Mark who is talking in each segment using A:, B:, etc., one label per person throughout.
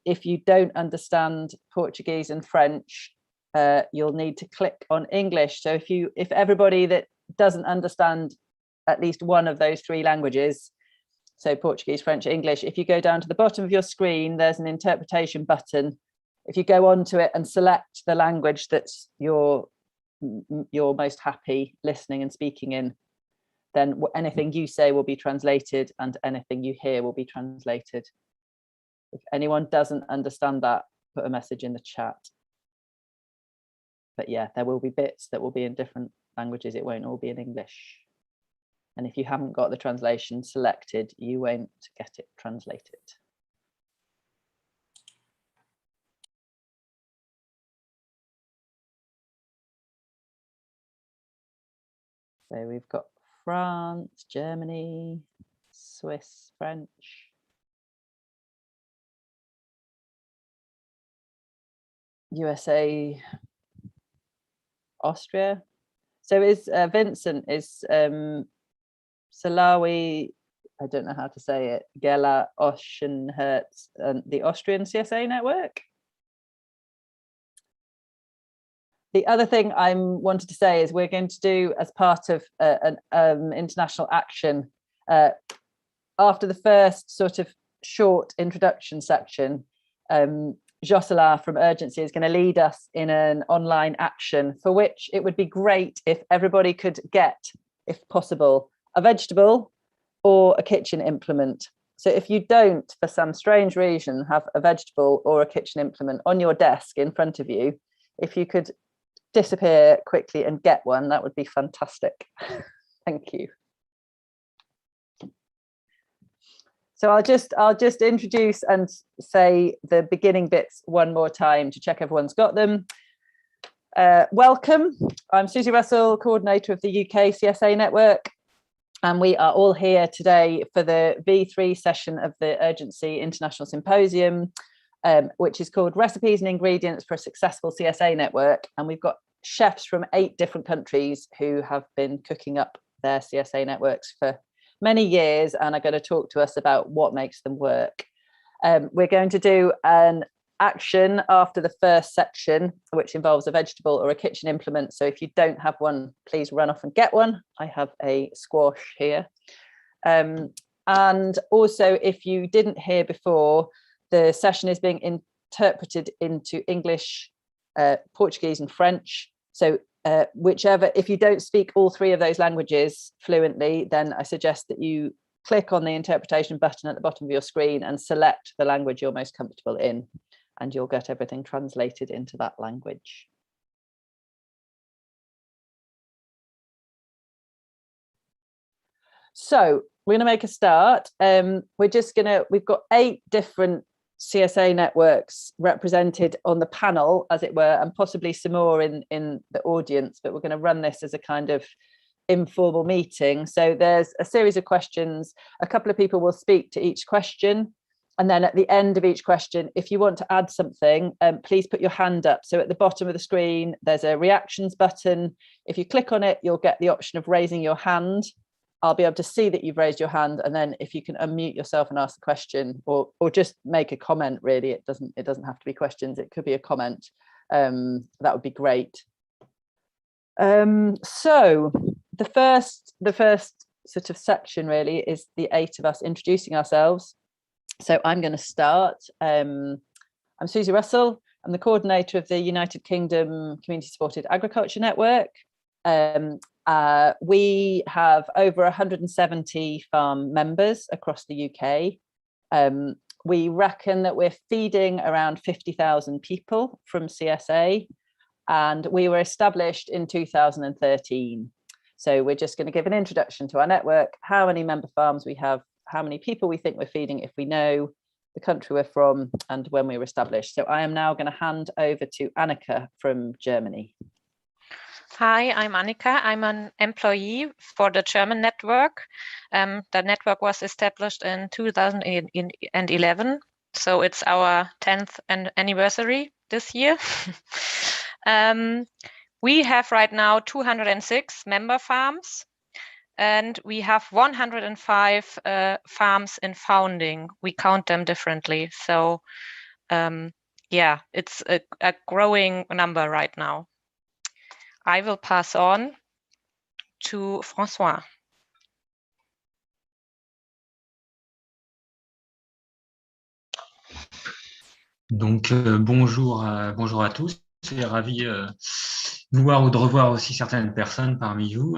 A: if you don't understand Portuguese and French, you'll need to click on English. So if everybody that doesn't understand at least one of those three languages, so Portuguese, French, English, if you go down to the bottom of your screen, there's an interpretation button. If you go onto it and select the language that's you're most happy listening and speaking in, then anything you say will be translated and anything you hear will be translated. If anyone doesn't understand that, put a message in the chat. But yeah, there will be bits that will be in different languages. It won't all be in English. And if you haven't got the translation selected, you won't get it translated. So we've got France, Germany, Swiss, French. USA, Austria. So is Vincent, is Salawi, I don't know how to say it, Gela, Oschenherz, and the Austrian CSA network. The other thing I wanted to say is we're going to do, as part of an international action, after the first sort of short introduction section, Josela from Urgency is going to lead us in an online action for which it would be great if everybody could get, if possible, a vegetable or a kitchen implement. So if you don't, for some strange reason, have a vegetable or a kitchen implement on your desk in front of you, if you could disappear quickly and get one, that would be fantastic. Thank you. So I'll just introduce and say the beginning bits one more time to check everyone's got them. Welcome. I'm Susie Russell, coordinator of the UK CSA Network, and we are all here today for the V3 session of the Urgency International Symposium, which is called Recipes and Ingredients for a Successful CSA Network. And we've got chefs from 8 different countries who have been cooking up their CSA networks for many years and are going to talk to us about what makes them work. We're going to do an action after the first section, which involves a vegetable or a kitchen implement. So if you don't have one, please run off and get one. I have a squash here. And also, if you didn't hear before, the session is being interpreted into English, Portuguese and French. So whichever, if you don't speak all 3 of those languages fluently, then I suggest that you click on the interpretation button at the bottom of your screen and select the language you're most comfortable in, and you'll get everything translated into that language. So we're going to make a start. We've got 8 different CSA networks represented on the panel, as it were, and possibly some more in the audience, but we're going to run this as a kind of informal meeting. So there's a series of questions. A couple of people will speak to each question. And then at the end of each question, if you want to add something, please put your hand up. So at the bottom of the screen, there's a reactions button. If you click on it, you'll get the option of raising your hand. I'll be able to see that you've raised your hand, and then if you can unmute yourself and ask the question, or just make a comment. Really, it doesn't have to be questions. It could be a comment. That would be great. So the first sort of section really is the 8 of us introducing ourselves. So I'm going to start. I'm Susie Russell. I'm the coordinator of the United Kingdom Community Supported Agriculture Network. We have over 170 farm members across the UK. We reckon that we're feeding around 50,000 people from CSA, and we were established in 2013. So we're just going to give an introduction to our network, how many member farms we have, how many people we think we're feeding if we know, the country we're from, and when we were established. So I am now going to hand over to Annika from Germany.
B: Hi, I'm Annika. I'm an employee for the German network. The network was established in 2011, so it's our 10th anniversary this year. We have right now 206 member farms, and we have 105 farms in founding. We count them differently. So yeah, it's a growing number right now. I will pass on to François.
C: Donc bonjour à tous, je suis ravi de voir ou de revoir aussi certaines personnes parmi vous.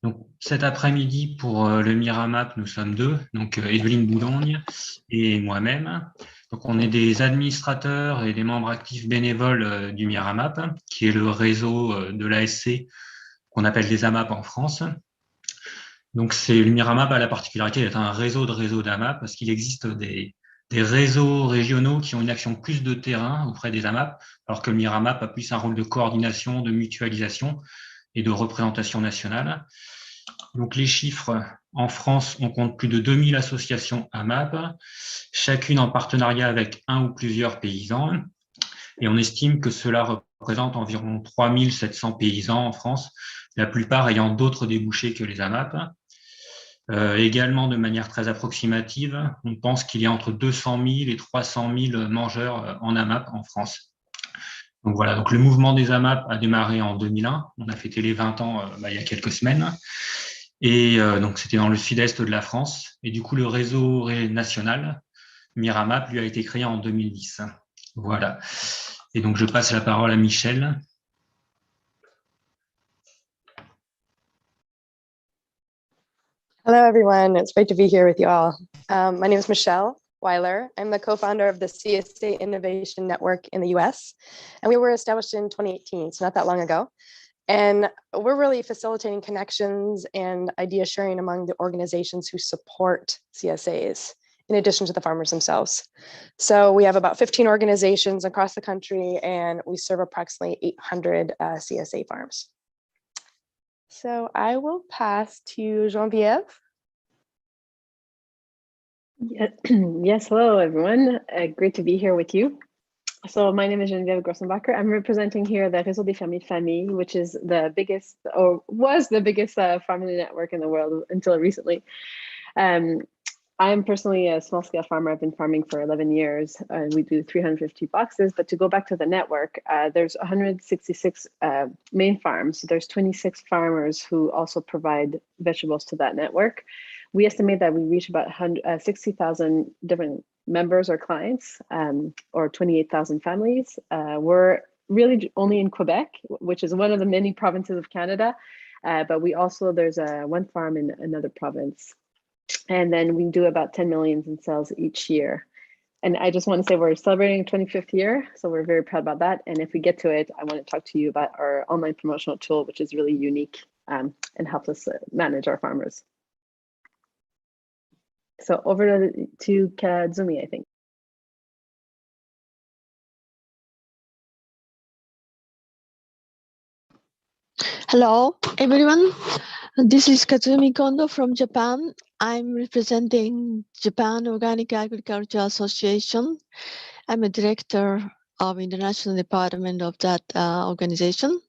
C: Donc cet après-midi pour le Miramap, nous sommes deux, donc Evelyne Boulogne et moi-même. Donc on est des administrateurs et des membres actifs bénévoles du Miramap, qui est le réseau de l'ASC qu'on appelle des AMAP en France. Donc le Miramap a la particularité d'être un réseau de réseaux d'AMAP parce qu'il existe des réseaux régionaux qui ont une action plus de terrain auprès des AMAP, alors que le Miramap a plus un rôle de coordination, de mutualisation et de représentation nationale. Donc les chiffres, en France, on compte plus de 2000 associations AMAP, chacune en partenariat avec un ou plusieurs paysans. Et on estime que cela représente environ 3700 paysans en France, la plupart ayant d'autres débouchés que les AMAP. Également, de manière très approximative, on pense qu'il y a entre 200 000 et 300 000 mangeurs en AMAP en France. Donc voilà, donc le mouvement des AMAP a démarré en 2001. On a fêté les 20 ans il y a quelques semaines. Et donc c'était dans le sud-est de la France. Et du coup, le réseau national, Miramap, lui a été créé en 2010. Voilà. Et donc je passe la parole à Michel.
D: Hello, everyone. It's great to be here with you all. My name is Michelle Weiler. I'm the co-founder of the CSA Innovation Network in the US. And we were established in 2018, so not that long ago. And we're really facilitating connections and idea sharing among the organizations who support CSAs, in addition to the farmers themselves. So we have about 15 organizations across the country, and we serve approximately 800 CSA farms. So I will pass to Geneviève.
E: Yes, hello everyone. Great to be here with you. So my name is Geneviève Grossenbacher. I'm representing here the Réseau des Fermiers de Famille, which is the biggest, or was the biggest family network in the world until recently. I am personally a small-scale farmer. I've been farming for 11 years. We do 350 boxes, but to go back to the network, there's 166 main farms. So there's 26 farmers who also provide vegetables to that network. We estimate that we reach about 60,000 different members or clients, or 28,000 families. We're really only in Quebec, which is one of the many provinces of Canada, but we also, there's one farm in another province. And then we do about 10 million in sales each year. And I just want to say we're celebrating 25th year, so we're very proud about that. And if we get to it, I want to talk to you about our online promotional tool, which is really unique and helps us manage our farmers. So over to Kazumi, I think.
F: Hello, everyone. This is Kazumi Kondo from Japan. I'm representing Japan Organic Agriculture Association. I'm a director of International Department of that organization.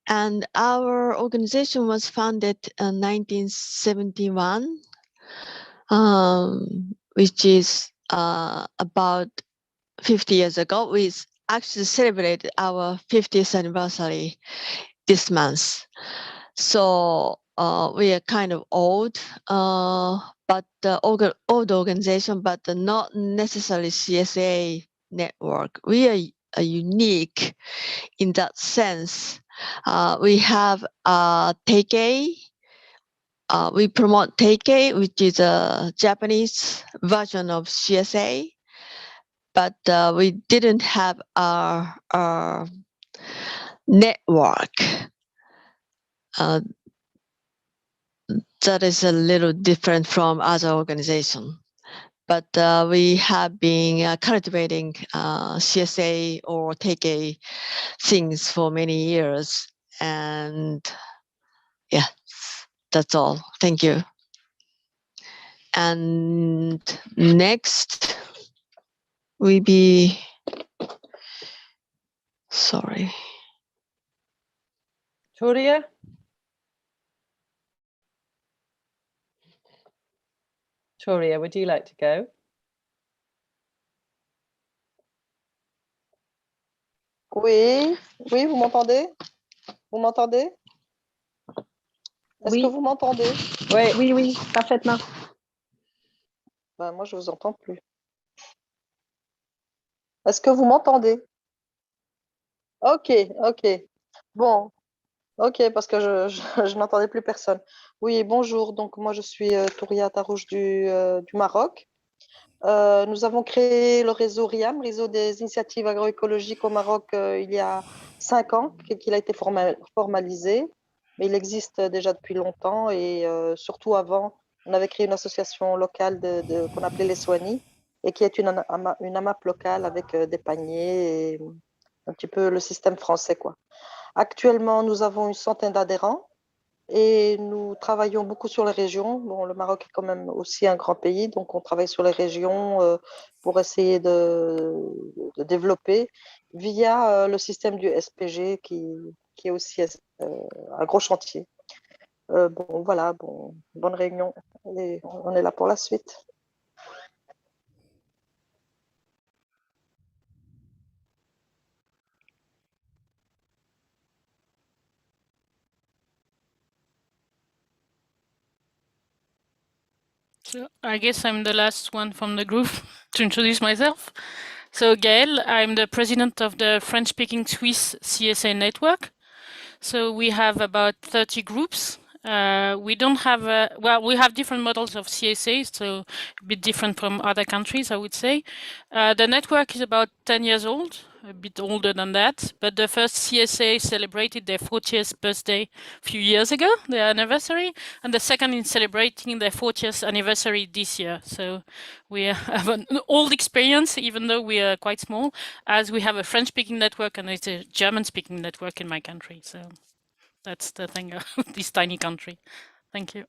F: And our organization was founded in 1971, which is about 50 years ago. We actually celebrated our 50th anniversary this month. So we are kind of old, but old organization, but not necessarily CSA network. We are unique in that sense. We have Teikei. We promote Teikei, which is a Japanese version of CSA, but we didn't have our network. That is a little different from other organizations. But we have been cultivating CSA or Teikei things for many years. And yeah, that's all. Thank you. And next will be, sorry.
A: Toria? Toria, would you like to go?
G: Oui, oui, vous m'entendez? Vous m'entendez? Est-ce que vous m'entendez?
A: Oui.
E: Oui, oui, parfaitement.
G: Ben, moi, je ne vous entends plus. Est-ce que vous m'entendez? Ok, ok. Bon, ok, parce que je n'entendais plus personne. Oui, bonjour. Donc, moi, je suis Touria Tarouche du Maroc. Nous avons créé le réseau RIAM, réseau des initiatives agroécologiques au Maroc, il y a 5 ans qu'il a été formalisé, mais il existe déjà depuis longtemps et surtout avant, on avait créé une association locale qu'on appelait les Soignis et qui est une AMAP locale avec des paniers et un petit peu le système français, quoi. Actuellement, nous avons une centaine d'adhérents. Et nous travaillons beaucoup sur les régions. Bon, le Maroc est quand même aussi un grand pays, donc on travaille sur les régions pour essayer de développer via le système du SPG qui est aussi un gros chantier. Bon, voilà, bonne réunion et on est là pour la suite.
H: So I guess I'm the last one from the group to introduce myself. So Gaëlle, I'm the president of the French-speaking Swiss CSA Network. So we have about 30 groups. We don't have we have different models of CSA, so a bit different from other countries, I would say. The network is about 10 years old, a bit older than that, but the first CSA celebrated their 40th birthday a few years ago, their anniversary, and the second is celebrating their 40th anniversary this year. So we have an old experience, even though we are quite small, as we have a French-speaking network and it's a German-speaking network in my country. So that's the thing of this tiny country. Thank you.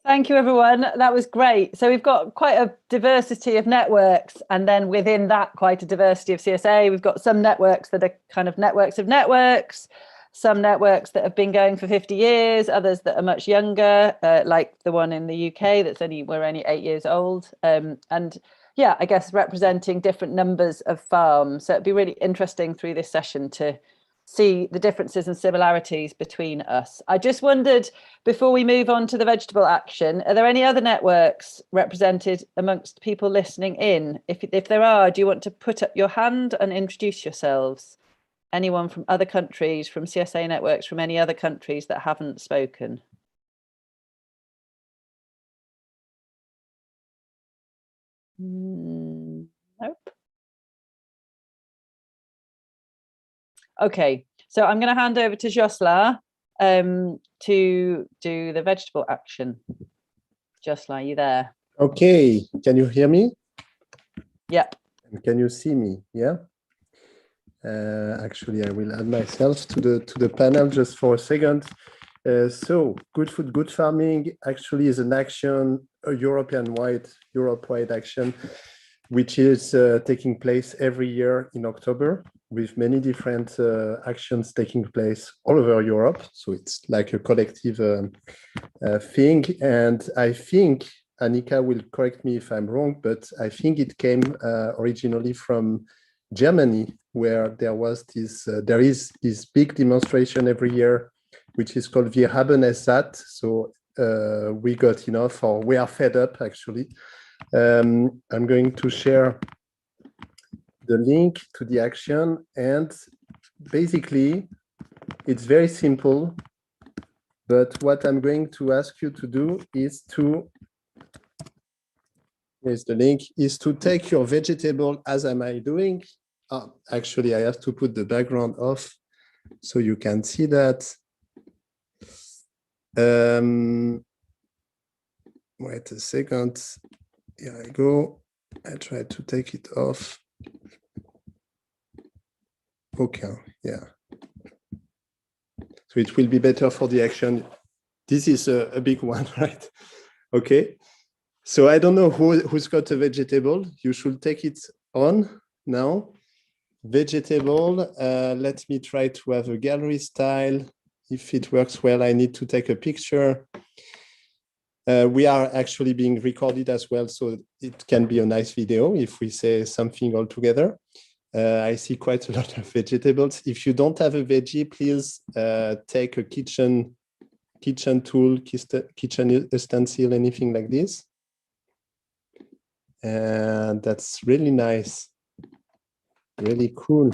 A: Thank you, everyone. That was great. So we've got quite a diversity of networks, and then within that, quite a diversity of CSA. We've got some networks that are kind of networks of networks, some networks that have been going for 50 years, others that are much younger, like the one in the UK we're only 8 years old. And yeah, I guess representing different numbers of farms. So it'd be really interesting through this session to see the differences and similarities between us. I just wondered, before we move on to the vegetable action, are there any other networks represented amongst people listening in? If there are, do you want to put up your hand and introduce yourselves? Anyone from other countries, from CSA networks, from any other countries that haven't spoken? Nope. Okay, so I'm going to hand over to Jocelyn to do the vegetable action. Jocelyn, are you there?
I: Okay, can you hear me?
A: Yep.
I: And can you see me? Yeah. Actually, I will add myself to the panel just for a second. So, Good Food, Good Farming actually is an action, a Europe-wide action, which is taking place every year in October, with many different actions taking place all over Europe. So it's like a collective thing. And I think, Annika will correct me if I'm wrong, but I think it came originally from Germany, where there is this big demonstration every year, which is called Wir haben es satt. So we got enough, or we are fed up, actually. I'm going to share the link to the action, and basically it's very simple, but what I'm going to ask you to do is here's the link, is to take your vegetable, as am I doing. Actually, I have to put the background off so you can see that. Wait a second. Here I go. I try to take it off. Okay, yeah. So it will be better for the action. This is a big one, right? Okay. So I don't know who's got a vegetable. You should take it on now. Vegetable. Let me try to have a gallery style. If it works well, I need to take a picture. We are actually being recorded as well, so it can be a nice video if we say something all together. I see quite a lot of vegetables. If you don't have a veggie, please take a kitchen tool, kitchen utensil, anything like this. And that's really nice, really cool.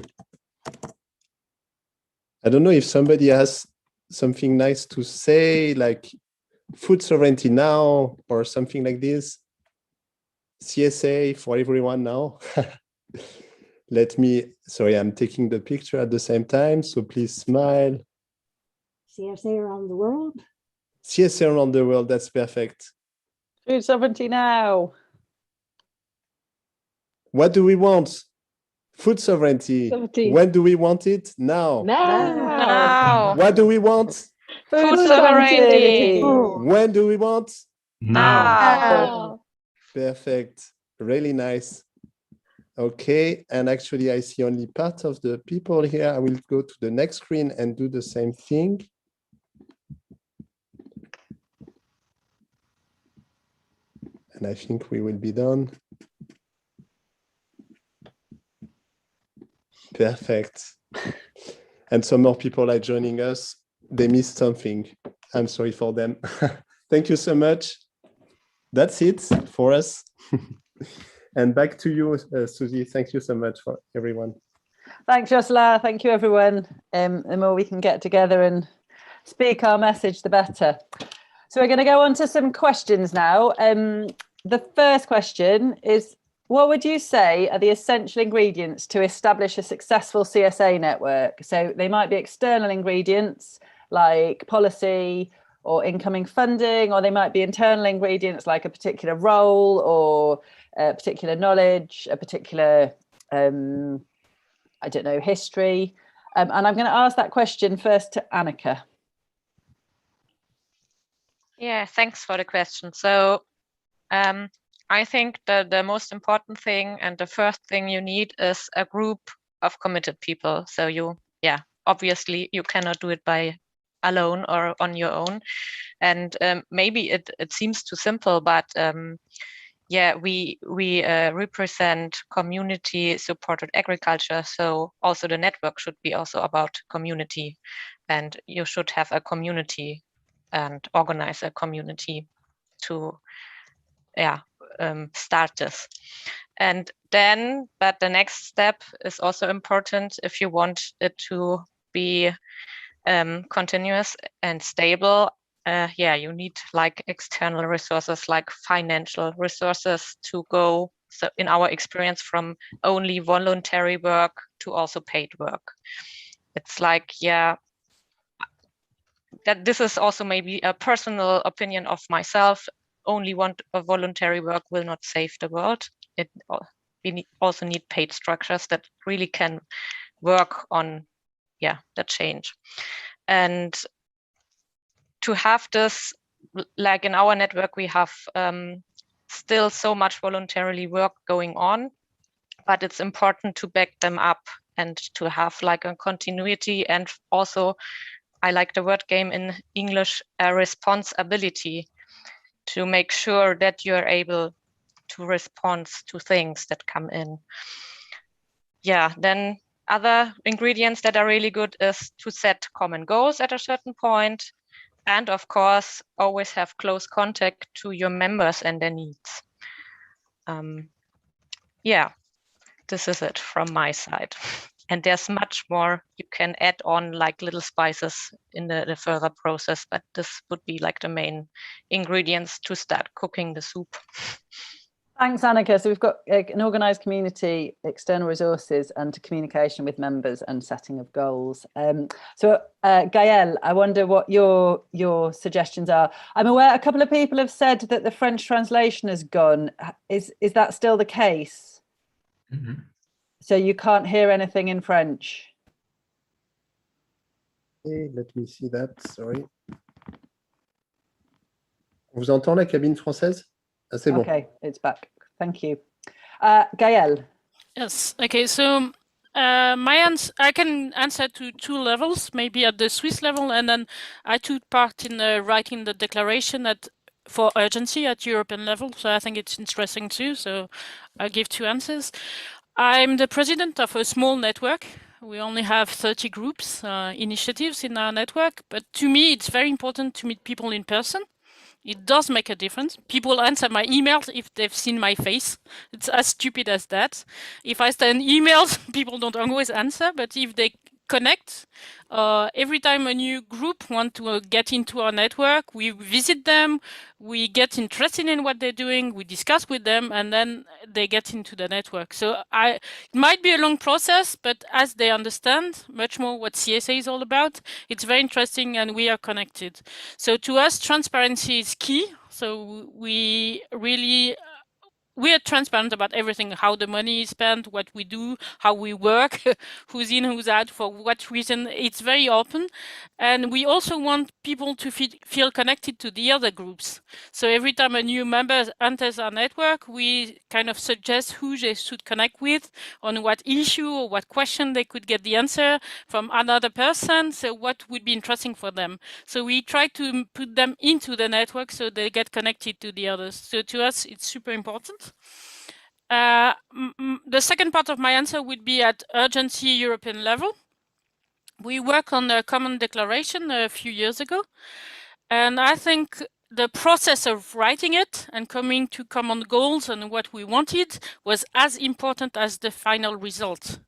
I: I don't know if somebody has something nice to say, like food sovereignty now or something like this. CSA for everyone now. Sorry, I'm taking the picture at the same time, so please smile.
J: CSA around the world.
I: CSA around the world, that's perfect.
A: Food sovereignty now.
I: What do we want? Food sovereignty. When do we want it? Now.
B: Now.
I: What do we want?
B: Food sovereignty.
I: When do we want?
B: Now.
I: Perfect. Really nice. Okay, and actually I see only part of the people here. I will go to the next screen and do the same thing. And I think we will be done. Perfect. And some more people are joining us. They missed something. I'm sorry for them. Thank you so much. That's it for us. And back to you, Susie. Thank you so much for everyone.
A: Thanks, Jocelyn. Thank you, everyone. The more we can get together and speak our message, the better. So we're going to go on to some questions now. The first question is, what would you say are the essential ingredients to establish a successful CSA network? So they might be external ingredients like policy or incoming funding, or they might be internal ingredients like a particular role or a particular knowledge, a particular, I don't know, history. And I'm going to ask that question first to Annika.
B: Yeah, thanks for the question. So I think the most important thing and the first thing you need is a group of committed people. So obviously you cannot do it by alone or on your own. And maybe it seems too simple, but we represent community supported agriculture. So also the network should be also about community, and you should have a community and organize a community to start this. And then, but the next step is also important if you want it to be continuous and stable. You need like external resources, like financial resources to go. So in our experience, from only voluntary work to also paid work. It's like, that this is also maybe a personal opinion of myself. Only voluntary work will not save the world. We also need paid structures that really can work on the change. And to have this, like in our network, we have still so much voluntarily work going on, but it's important to back them up and to have like a continuity, and also, I like the word game in English, a responsibility to make sure that you're able to respond to things that come in. Then other ingredients that are really good is to set common goals at a certain point, and of course, always have close contact to your members and their needs. This is it from my side. And there's much more you can add on, like little spices in the further process, but this would be like the main ingredients to start cooking the soup.
A: Thanks, Annika. So we've got an organised community, external resources, and communication with members and setting of goals. Gael, I wonder what your suggestions are. I'm aware a couple of people have said that the French translation has gone. Is that still the case?
C: Mm-hmm.
A: So you can't hear anything in French?
I: Okay, let me see that, sorry. On vous entend la cabine française? Ah, c'est bon.
A: Okay, it's back. Thank you. Gael.
H: Yes. Okay. So I can answer to two levels, maybe at the Swiss level, and then I took part in writing the declaration for urgency at European level. So I think it's interesting too. So I'll give two answers. I'm the president of a small network. We only have 30 groups, initiatives in our network, but to me, it's very important to meet people in person. It does make a difference. People answer my emails if they've seen my face. It's as stupid as that. If I send emails, people don't always answer, but if they connect, every time a new group want to get into our network, we visit them, we get interested in what they're doing, we discuss with them, and then they get into the network. So it might be a long process, but as they understand much more what CSA is all about, it's very interesting and we are connected. So to us, transparency is key. So we are transparent about everything, how the money is spent, what we do, how we work, who's in, who's out, for what reason. It's very open. And we also want people to feel connected to the other groups. So every time a new member enters our network, we kind of suggest who they should connect with, on what issue or what question they could get the answer from another person. So what would be interesting for them. So we try to put them into the network so they get connected to the others. So to us, it's super important. The second part of my answer would be at urgency European level. We worked on a common declaration a few years ago, and I think the process of writing it and coming to common goals and what we wanted was as important as the final result.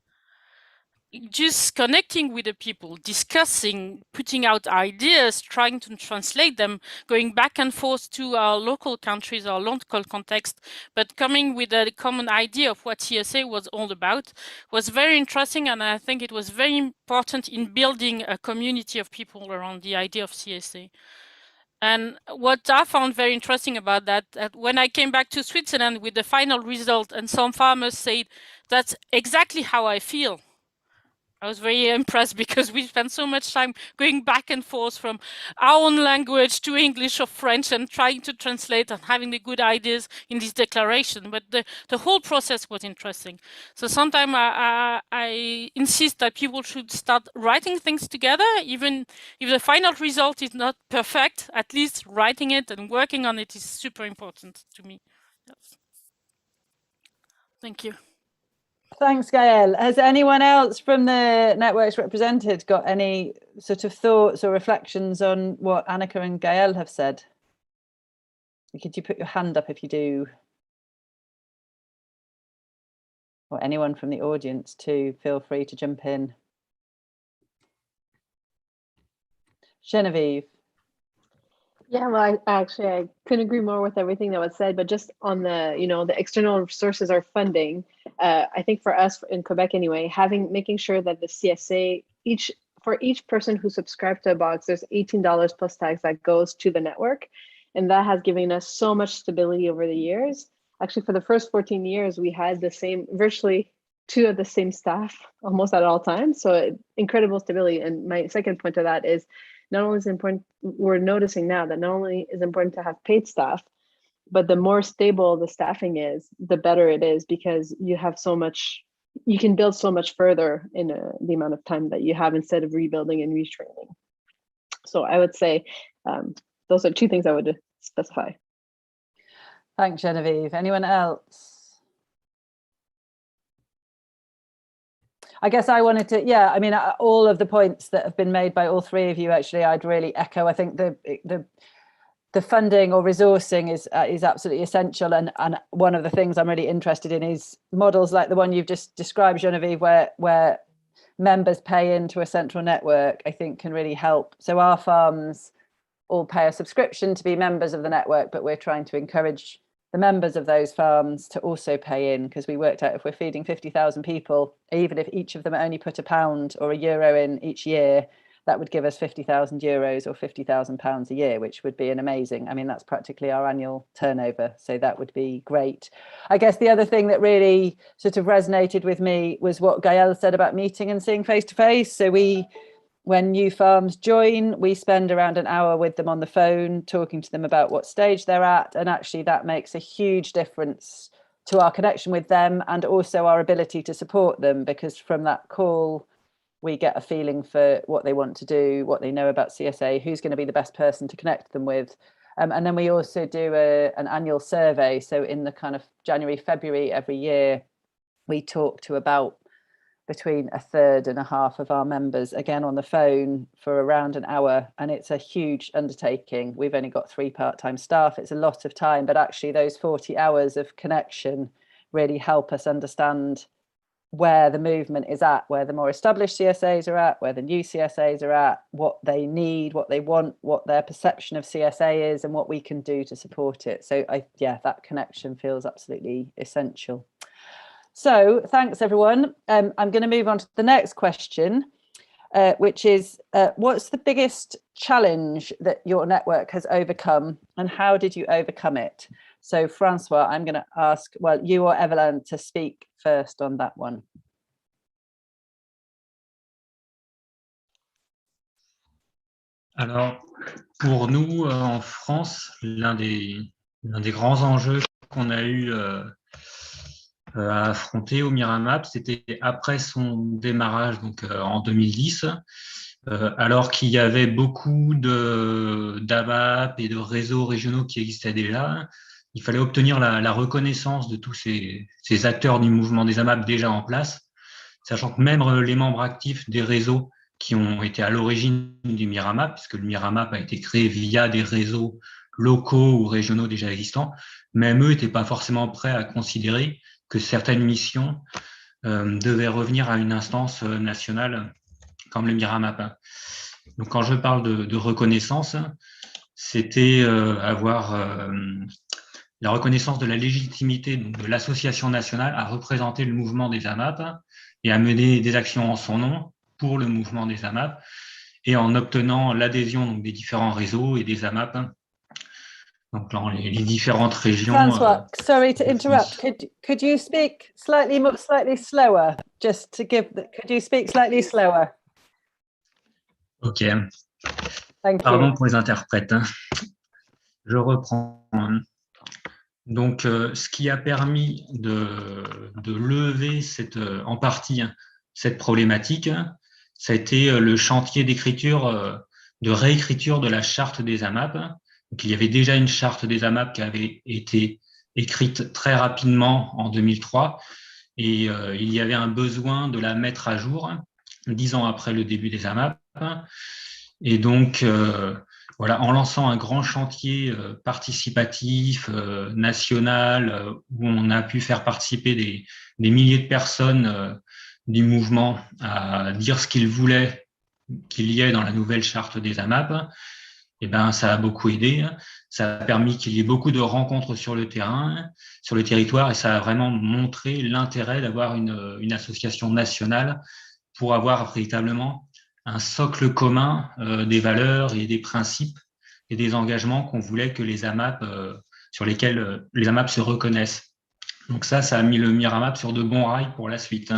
H: Just connecting with the people, discussing, putting out ideas, trying to translate them, going back and forth to our local countries, our local context, but coming with a common idea of what CSA was all about was very interesting, and I think it was very important in building a community of people around the idea of CSA. And what I found very interesting about that when I came back to Switzerland with the final result, and some farmers said, that's exactly how I feel. I was very impressed because we spent so much time going back and forth from our own language to English or French and trying to translate and having the good ideas in this declaration. But the whole process was interesting. So sometimes I insist that people should start writing things together, even if the final result is not perfect, at least writing it and working on it is super important to me. Yes. Thank you.
A: Thanks, Gael. Has anyone else from the networks represented got any sort of thoughts or reflections on what Annika and Gael have said? Could you put your hand up if you do? Or anyone from the audience too, feel free to jump in. Genevieve.
E: Yeah, well, I couldn't agree more with everything that was said, but just on the, the external sources of funding, I think for us in Quebec anyway, making sure that the CSA, for each person who subscribed to a box, there's $18 plus tax that goes to the network. And that has given us so much stability over the years. Actually, for the first 14 years, we had virtually two of the same staff almost at all times. So incredible stability. And my second point to that is, not only is it important, we're noticing now that not only is it important to have paid staff, but the more stable the staffing is, the better it is, because you have so much, you can build so much further in the amount of time that you have instead of rebuilding and retraining. So I would say those are two things I would specify.
A: Thanks, Genevieve. Anyone else? I guess I wanted to, yeah, I mean, all of the points that have been made by all three of you, actually, I'd really echo. I think the funding or resourcing is absolutely essential. And one of the things I'm really interested in is models like the one you've just described, Genevieve, where members pay into a central network, I think can really help. So our farms all pay a subscription to be members of the network, but we're trying to encourage the members of those farms to also pay in, because we worked out if we're feeding 50,000 people, even if each of them only put £1 or €1 in each year, that would give us 50,000 euros or 50,000 pounds a year, which would be an amazing, I mean, that's practically our annual turnover. So that would be great. I guess the other thing that really sort of resonated with me was what Gael said about meeting and seeing face to face. So when new farms join, we spend around an hour with them on the phone, talking to them about what stage they're at. And actually that makes a huge difference to our connection with them and also our ability to support them, because from that call, we get a feeling for what they want to do, what they know about CSA, who's going to be the best person to connect them with. And then we also do an annual survey. So in the kind of January, February every year, we talk to about between a third and a half of our members, again on the phone for around an hour, and it's a huge undertaking. We've only got 3 part-time staff. It's a lot of time, but actually those 40 hours of connection really help us understand where the movement is at, where the more established CSAs are at, where the new CSAs are at, what they need, what they want, what their perception of CSA is, and what we can do to support it. So that connection feels absolutely essential. So thanks, everyone. I'm going to move on to the next question, which is, what's the biggest challenge that your network has overcome, and how did you overcome it? So Francois, I'm going to ask, well, you or Evelyn to speak first on that one.
C: Alors, pour nous, en France, l'un des grands enjeux qu'on a eu à affronter au Miramap, c'était après son démarrage, donc en 2010, alors qu'il y avait beaucoup d'AMAP et de réseaux régionaux qui existaient déjà. Il fallait obtenir la reconnaissance de tous ces acteurs du mouvement des AMAP déjà en place, sachant que même les membres actifs des réseaux qui ont été à l'origine du Miramap, puisque le Miramap a été créé via des réseaux locaux ou régionaux déjà existants, même eux n'étaient pas forcément prêts à considérer que certaines missions devaient revenir à une instance nationale comme le Miramap. Donc, quand je parle de reconnaissance, c'était avoir la reconnaissance de la légitimité de l'association nationale à représenter le mouvement des AMAP et à mener des actions en son nom pour le mouvement des AMAP, et en obtenant l'adhésion des différents réseaux et des AMAP. Donc dans les différentes régions.
A: Francois, sorry to interrupt. Could you speak slightly slower? Just to give. Could you speak slightly slower?
C: Ok.
A: Thank
C: Pardon
A: you.
C: pour les interprètes. Je reprends. Donc, ce qui a permis de lever en partie cette problématique, ça a été le chantier d'écriture, de réécriture de la charte des AMAP. Donc, il y avait déjà une charte des AMAP qui avait été écrite très rapidement en 2003, et il y avait un besoin de la mettre à jour 10 ans après le début des AMAP. Et donc, voilà, en lançant un grand chantier participatif, national, où on a pu faire participer des milliers de personnes du mouvement à dire ce qu'ils voulaient qu'il y ait dans la nouvelle charte des AMAP, eh ben, ça a beaucoup aidé. Ça a permis qu'il y ait beaucoup de rencontres sur le terrain, sur le territoire, et ça a vraiment montré l'intérêt d'avoir une association nationale pour avoir véritablement un socle commun des valeurs et des principes et des engagements qu'on voulait que les AMAP, sur lesquels les AMAP se reconnaissent. Donc ça a mis le Miramap sur de bons rails pour la suite.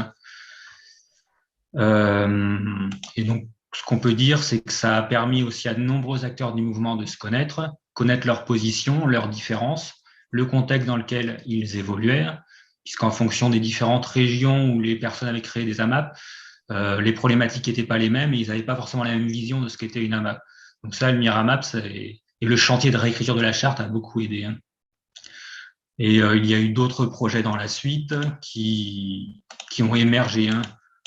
C: Et donc, ce qu'on peut dire, c'est que ça a permis aussi à de nombreux acteurs du mouvement de se connaître leurs positions, leurs différences, le contexte dans lequel ils évoluaient, puisqu'en fonction des différentes régions où les personnes avaient créé des AMAP, les problématiques n'étaient pas les mêmes et ils n'avaient pas forcément la même vision de ce qu'était une AMAP. Donc ça, le Miramap et le chantier de réécriture de la charte a beaucoup aidé. Et il y a eu d'autres projets dans la suite qui ont émergé,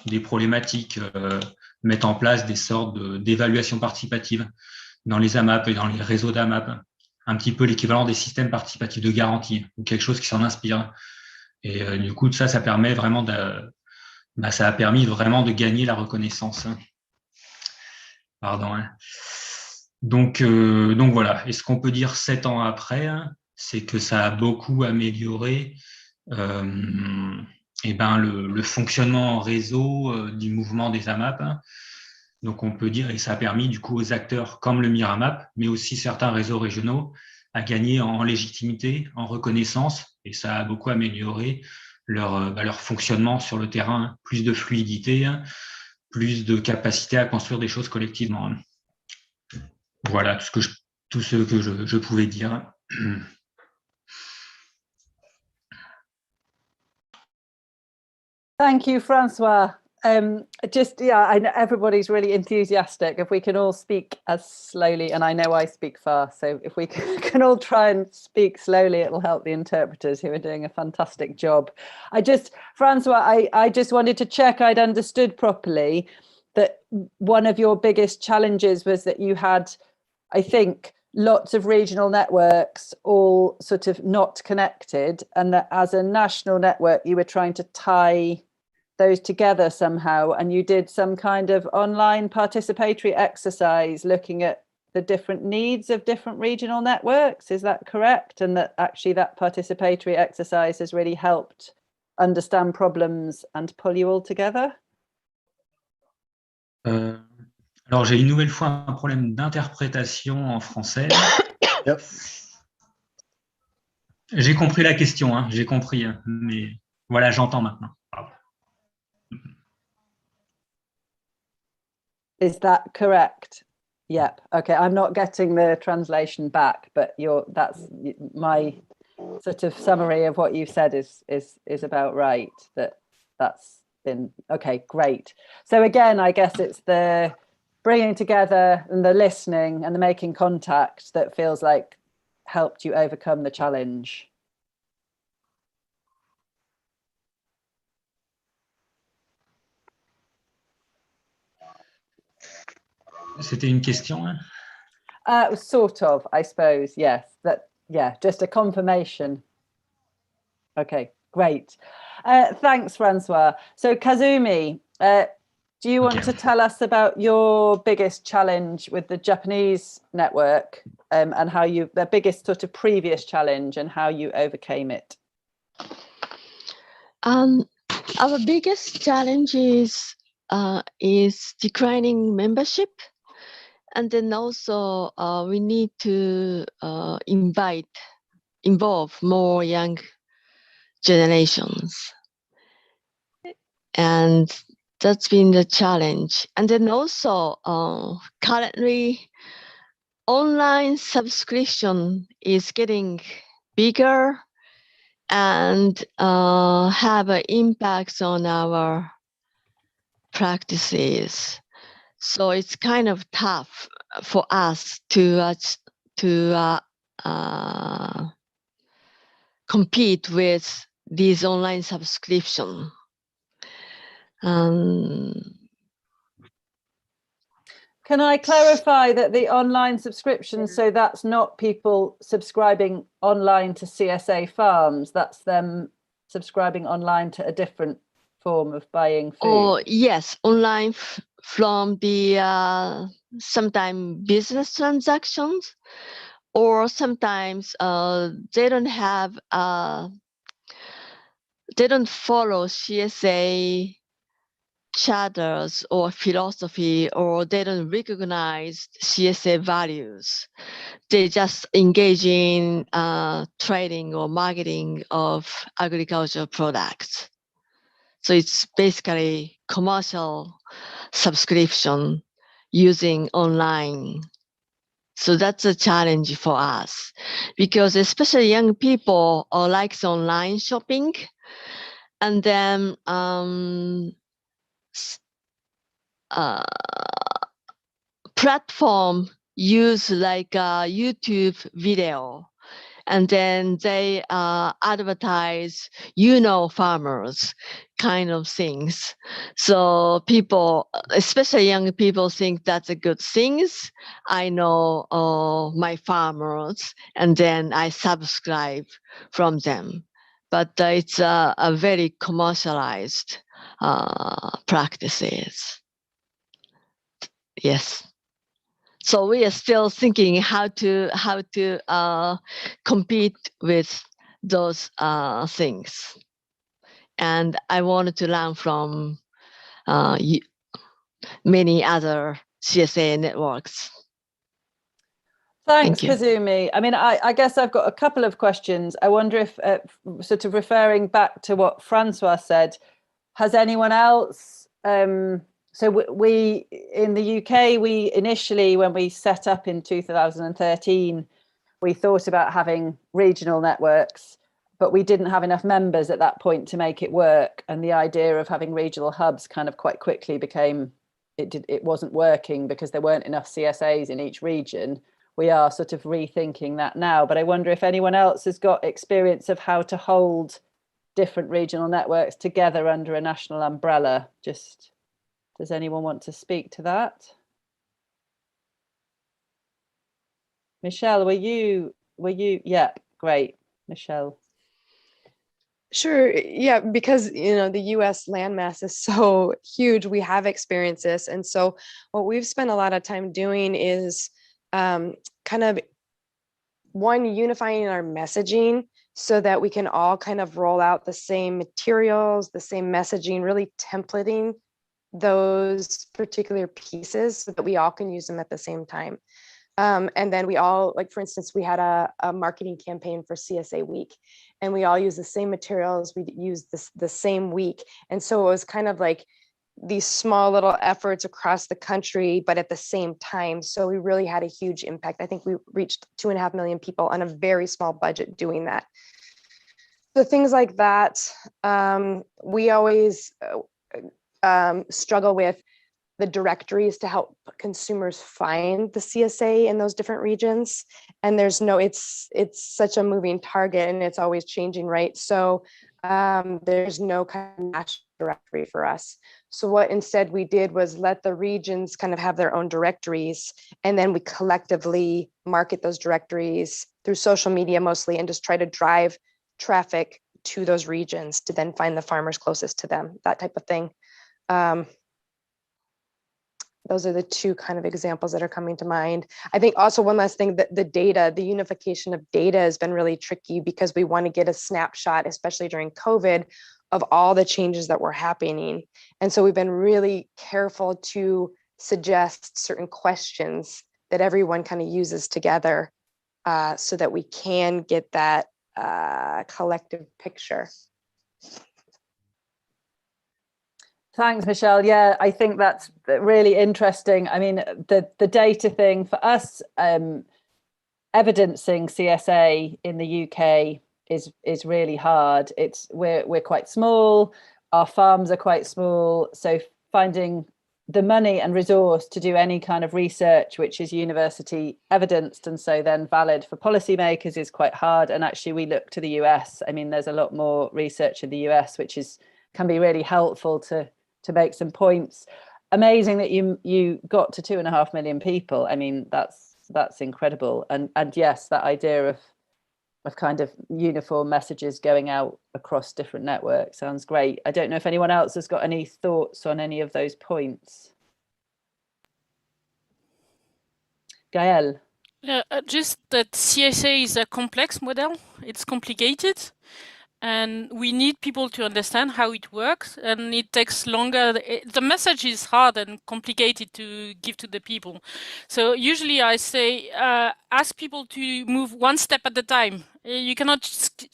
C: des problématiques, mettre en place des sortes d'évaluation participative dans les AMAP et dans les réseaux d'AMAP, un petit peu l'équivalent des systèmes participatifs de garantie, ou quelque chose qui s'en inspire. Et du coup, ça permet vraiment ça a permis vraiment de gagner la reconnaissance. Pardon. Donc voilà. Et ce qu'on peut dire 7 ans après, c'est que ça a beaucoup amélioré le fonctionnement en réseau du mouvement des AMAP. Donc on peut dire, et ça a permis du coup aux acteurs comme le Miramap, mais aussi certains réseaux régionaux, à gagner en légitimité, en reconnaissance, et ça a beaucoup amélioré leur fonctionnement sur le terrain, plus de fluidité, plus de capacité à construire des choses collectivement. Voilà tout ce que je pouvais dire.
A: Thank you, Francois. I know everybody's really enthusiastic. If we can all speak as slowly, and I know I speak fast, so if we can all try and speak slowly, it'll help the interpreters who are doing a fantastic job. Francois, I just wanted to check I'd understood properly that one of your biggest challenges was that you had, I think, lots of regional networks all sort of not connected, and that as a national network, you were trying to tie those together somehow, and you did some kind of online participatory exercise looking at the different needs of different regional networks. Is that correct? And that actually that participatory exercise has really helped understand problems and pull you all together?
C: Alors, j'ai une nouvelle fois un problème d'interprétation en français.
I: Yep.
C: J'ai compris la question, hein, j'ai compris, mais voilà, j'entends maintenant.
A: Is that correct? Yep. Okay. I'm not getting the translation back, but that's my sort of summary of what you've said is about right. That's been okay. Great. So again, I guess it's the bringing together and the listening and the making contact that feels like helped you overcome the challenge.
C: C'était une question, hein?
A: Sort of, I suppose. Yes. Just a confirmation. Okay, great. Thanks, Francois. So Kazumi, do you want to tell us about your biggest challenge with the Japanese network, and how the biggest sort of previous challenge and how you overcame it?
F: Our biggest challenge is declining membership. And then also we need to involve more young generations. And that's been the challenge. And then also currently online subscription is getting bigger and have an impact on our practices. So it's kind of tough for us to compete with these online subscription.
A: Can I clarify that the online subscription, so that's not people subscribing online to CSA farms, that's them subscribing online to a different form of buying food?
F: Oh, yes, online from the sometimes business transactions, or sometimes they don't follow CSA charters or philosophy, or they don't recognize CSA values. They just engage in trading or marketing of agricultural products. So it's basically commercial subscription using online. So that's a challenge for us, because especially young people like online shopping, and then platform use like YouTube video, and then they advertise, farmers kind of things. So people, especially young people, think that's a good things. I know my farmers, and then I subscribe from them. But it's a very commercialized practices. Yes. So we are still thinking how to compete with those things, and I wanted to learn from many other CSA networks.
A: Thanks, Kazumi. I mean, I guess I've got a couple of questions. I wonder if, sort of referring back to what Francois said, has anyone else? So we in the UK, we initially, when we set up in 2013, we thought about having regional networks, but we didn't have enough members at that point to make it work. And the idea of having regional hubs kind of quite quickly became, it wasn't working because there weren't enough CSAs in each region. We are sort of rethinking that now, but I wonder if anyone else has got experience of how to hold different regional networks together under a national umbrella. Just, does anyone want to speak to that? Michelle, were you, yeah, great. Michelle.
D: Sure. Yeah, because the US landmass is so huge, we have experienced this. And so what we've spent a lot of time doing is kind of unifying our messaging so that we can all kind of roll out the same materials, the same messaging, really templating those particular pieces so that we all can use them at the same time. And then we all, like, for instance, we had a marketing campaign for CSA Week, and we all used the same materials, we used the same week. And so it was kind of like these small little efforts across the country, but at the same time. So we really had a huge impact. I think we reached 2.5 million people on a very small budget doing that. So things like that, we always struggle with the directories to help consumers find the CSA in those different regions. And it's such a moving target and it's always changing, right? So there's no kind of national directory for us. So what instead we did was let the regions kind of have their own directories, and then we collectively market those directories through social media mostly, and just try to drive traffic to those regions to then find the farmers closest to them, that type of thing. Those are the two kind of examples that are coming to mind. I think also one last thing, that the unification of data has been really tricky because we want to get a snapshot, especially during COVID, of all the changes that were happening. And so we've been really careful to suggest certain questions that everyone kind of uses together so that we can get that collective picture.
A: Thanks, Michelle. Yeah, I think that's really interesting. I mean, the data thing for us, evidencing CSA in the UK is really hard. We're quite small, our farms are quite small, so finding the money and resource to do any kind of research which is university evidenced and so then valid for policymakers is quite hard. And actually we look to the US. I mean, there's a lot more research in the US which can be really helpful to make some points. Amazing that you got to 2.5 million people. I mean, that's incredible. And yes, that idea of kind of uniform messages going out across different networks sounds great. I don't know if anyone else has got any thoughts on any of those points. Gael.
H: Just that CSA is a complex model. It's complicated. And we need people to understand how it works, and it takes longer. The message is hard and complicated to give to the people. So usually I say, ask people to move one step at a time. You cannot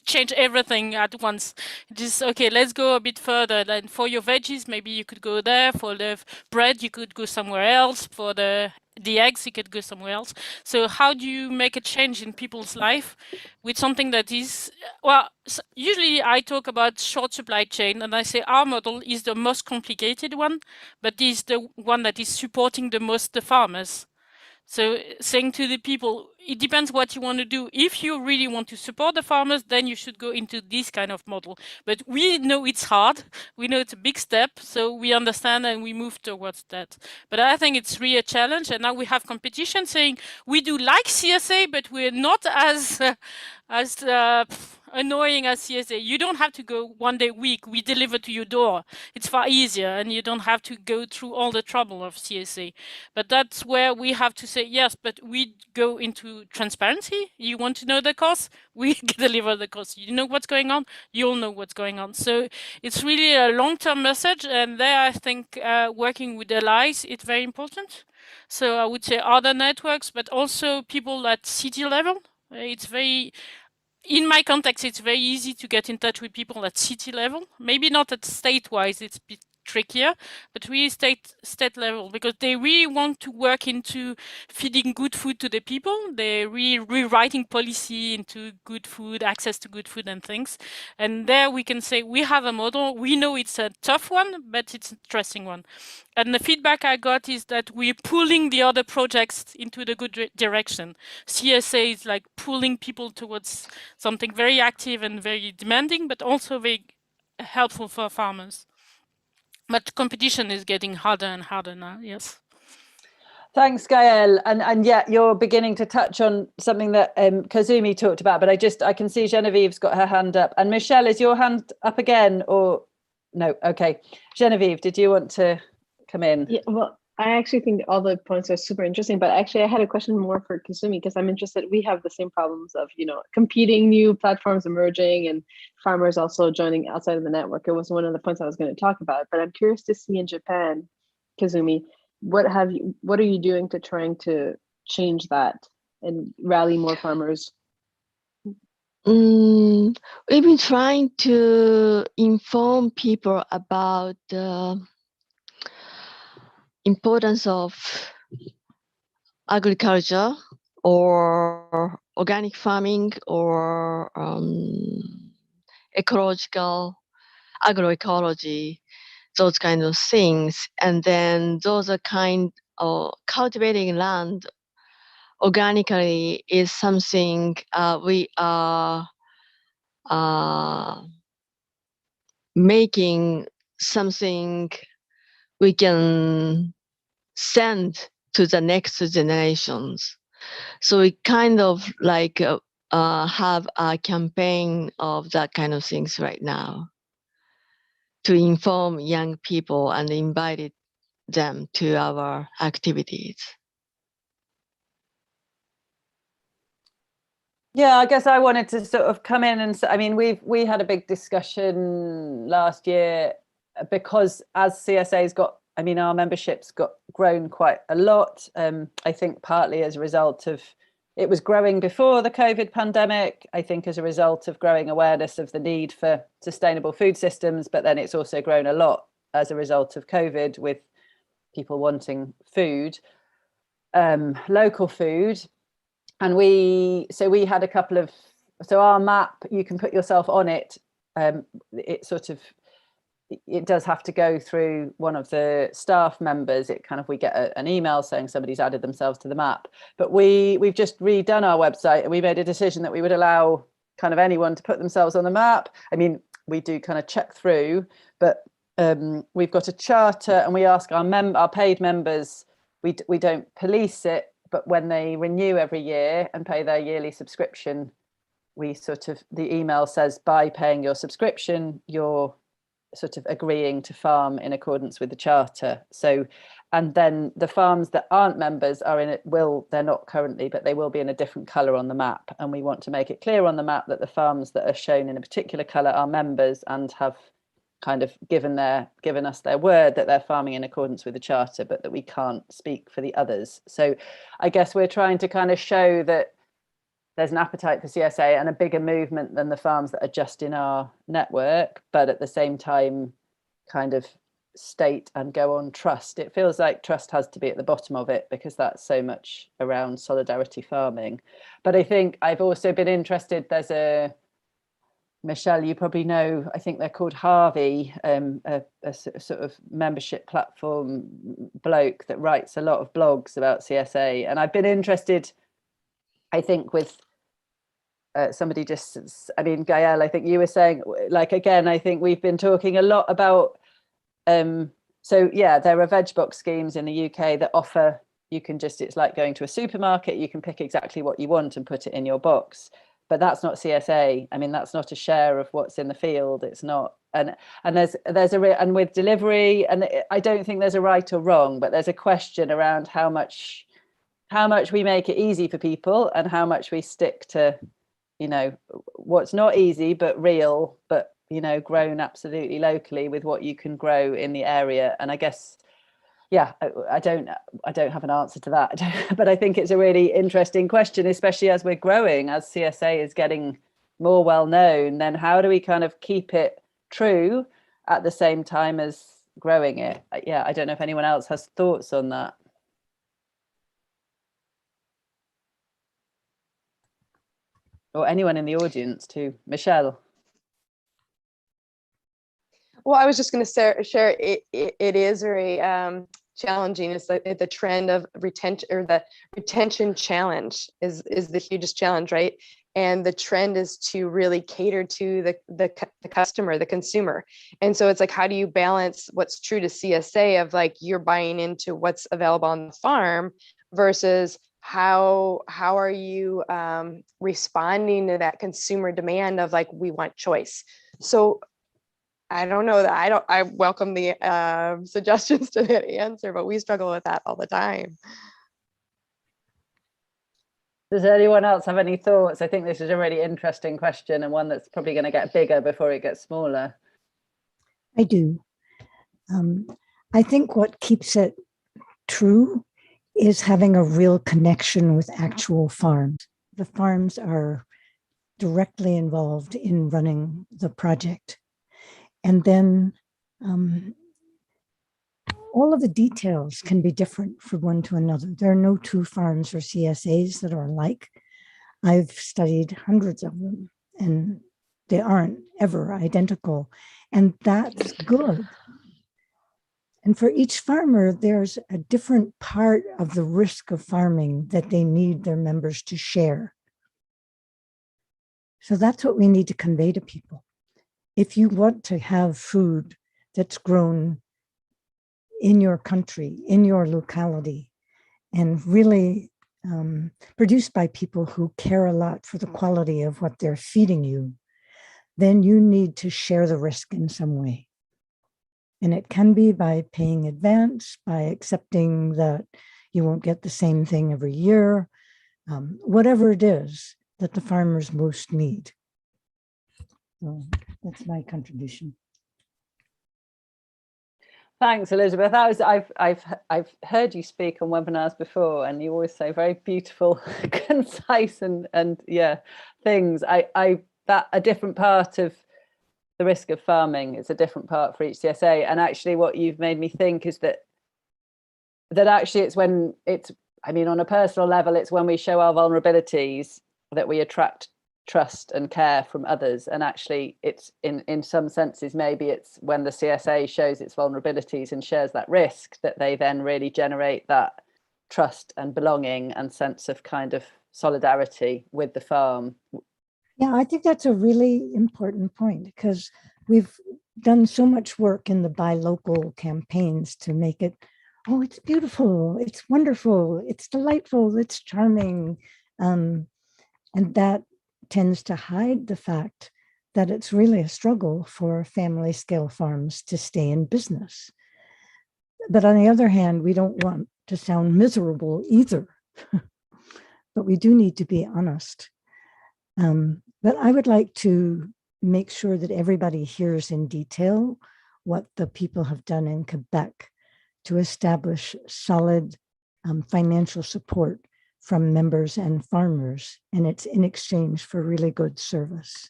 H: change everything at once. Just, okay, let's go a bit further. And for your veggies, maybe you could go there. For the bread, you could go somewhere else. For the eggs, you could go somewhere else. So how do you make a change in people's life with something that is, well, usually I talk about short supply chain, and I say our model is the most complicated one, but is the one that is supporting the most the farmers. So saying to the people, it depends what you want to do. If you really want to support the farmers, then you should go into this kind of model. But we know it's hard. We know it's a big step. So we understand and we move towards that. But I think it's really a challenge. And now we have competition saying we do like CSA, but we're not as annoying as CSA. You don't have to go one day a week. We deliver to your door. It's far easier, and you don't have to go through all the trouble of CSA. But that's where we have to say, yes, but we go into transparency. You want to know the cost? We deliver the cost. You know what's going on? You'll know what's going on. So it's really a long-term message, and there I think working with allies is very important. So I would say other networks, but also people at city level. It's very, in my context, it's very easy to get in touch with people at city level. Maybe not at state-wise, it's a bit trickier, but really state level, because they really want to work into feeding good food to the people. They're really rewriting policy into good food, access to good food and things. And there we can say we have a model. We know it's a tough one, but it's an interesting one. And the feedback I got is that we're pulling the other projects into the good direction. CSA is like pulling people towards something very active and very demanding, but also very helpful for farmers. But competition is getting harder and harder now, yes.
A: Thanks, Gael. And yeah, you're beginning to touch on something that Kazumi talked about, but I can see Genevieve's got her hand up. And Michelle, is your hand up again or no? Okay. Genevieve, did you want to come in?
E: Yeah, well, I actually think all the points are super interesting, but actually I had a question more for Kazumi, because I'm interested. We have the same problems of, competing, new platforms emerging, and farmers also joining outside of the network. It was one of the points I was going to talk about, but I'm curious to see in Japan, Kazumi, what are you doing to trying to change that and rally more farmers?
F: We've been trying to inform people about the importance of agriculture or organic farming or ecological agroecology, those kind of things. And then those are kind of cultivating land organically is something we are making something we can send to the next generations. So we kind of like have a campaign of that kind of things right now to inform young people and invite them to our activities.
A: Yeah, I guess I wanted to sort of come in and I mean, we had a big discussion last year because as CSA's got, I mean, our membership's got grown quite a lot. I think partly as a result of, it was growing before the COVID pandemic, I think as a result of growing awareness of the need for sustainable food systems, but then it's also grown a lot as a result of COVID with people wanting food, local food. And we had a couple of, so our map, you can put yourself on it. It sort of, it does have to go through one of the staff members. It kind of, we get an email saying somebody's added themselves to the map. But we've just redone our website and we made a decision that we would allow kind of anyone to put themselves on the map. I mean, we do kind of check through, but we've got a charter and we ask our paid members, we don't police it, but when they renew every year and pay their yearly subscription, we sort of, the email says, by paying your subscription, you're sort of agreeing to farm in accordance with the charter. So, and then the farms that aren't members are in it, they're not currently, but they will be in a different colour on the map. And we want to make it clear on the map that the farms that are shown in a particular colour are members and have kind of given us their word that they're farming in accordance with the charter, but that we can't speak for the others. So I guess we're trying to kind of show that there's an appetite for CSA and a bigger movement than the farms that are just in our network, but at the same time kind of state and go on trust. It feels like trust has to be at the bottom of it because that's so much around solidarity farming. But I think I've also been interested, there's a, Michelle, you probably know, I think they're called Harvey, a sort of membership platform bloke that writes a lot of blogs about CSA. And I've been interested, I think, with somebody just, I mean, Gael, I think you were saying, like, again, I think we've been talking a lot about, so yeah, there are veg box schemes in the UK that offer, you can just, it's like going to a supermarket, you can pick exactly what you want and put it in your box. But that's not CSA. I mean, that's not a share of what's in the field. It's not, and there's and with delivery, and I don't think there's a right or wrong, but there's a question around how much we make it easy for people and how much we stick to, you know, what's not easy but real, but you know, grown absolutely locally with what you can grow in the area. And I guess, yeah, I don't have an answer to that, but I think it's a really interesting question, especially as we're growing, as CSA is getting more well known. Then how do we kind of keep it true at the same time as growing it. Yeah, I don't know if anyone else has thoughts on that. Or anyone in the audience too. Michelle.
D: Well, I was just going to share it is very challenging. It's like the trend of retention, or the retention challenge is the hugest challenge, right? And the trend is to really cater to the customer, the consumer. And so it's like, how do you balance what's true to CSA of like you're buying into what's available on the farm versus how are you responding to that consumer demand of like, we want choice. So I don't know that I welcome the suggestions to that answer, but we struggle with that all the time.
A: Does anyone else have any thoughts? I think this is a really interesting question, and one that's probably going to get bigger before it gets smaller.
J: I do. I think what keeps it true is having a real connection with actual farms. The farms are directly involved in running the project. And then all of the details can be different from one to another. There are no two farms or CSAs that are alike. I've studied hundreds of them, and they aren't ever identical. And that's good. And for each farmer, there's a different part of the risk of farming that they need their members to share. So that's what we need to convey to people. If you want to have food that's grown in your country, in your locality, and really produced by people who care a lot for the quality of what they're feeding you, then you need to share the risk in some way. And it can be by paying advance, by accepting that you won't get the same thing every year, whatever it is that the farmers most need. So that's my contribution.
A: Thanks, Elizabeth. I've heard you speak on webinars before, and you always say very beautiful, concise, and yeah, things. That a different part of the risk of farming is a different part for each CSA. And actually, what you've made me think is that actually it's when it's, I mean, on a personal level, it's when we show our vulnerabilities that we attract trust and care from others. And actually it's in some senses, maybe it's when the CSA shows its vulnerabilities and shares that risk that they then really generate that trust and belonging and sense of kind of solidarity with the farm.
J: Yeah, I think that's a really important point, because we've done so much work in the buy local campaigns to make it, oh, it's beautiful, it's wonderful, it's delightful, it's charming. And that tends to hide the fact that it's really a struggle for family scale farms to stay in business. But on the other hand, we don't want to sound miserable either, but we do need to be honest. But I would like to make sure that everybody hears in detail what the people have done in Quebec to establish solid financial support from members and farmers, and it's in exchange for really good service.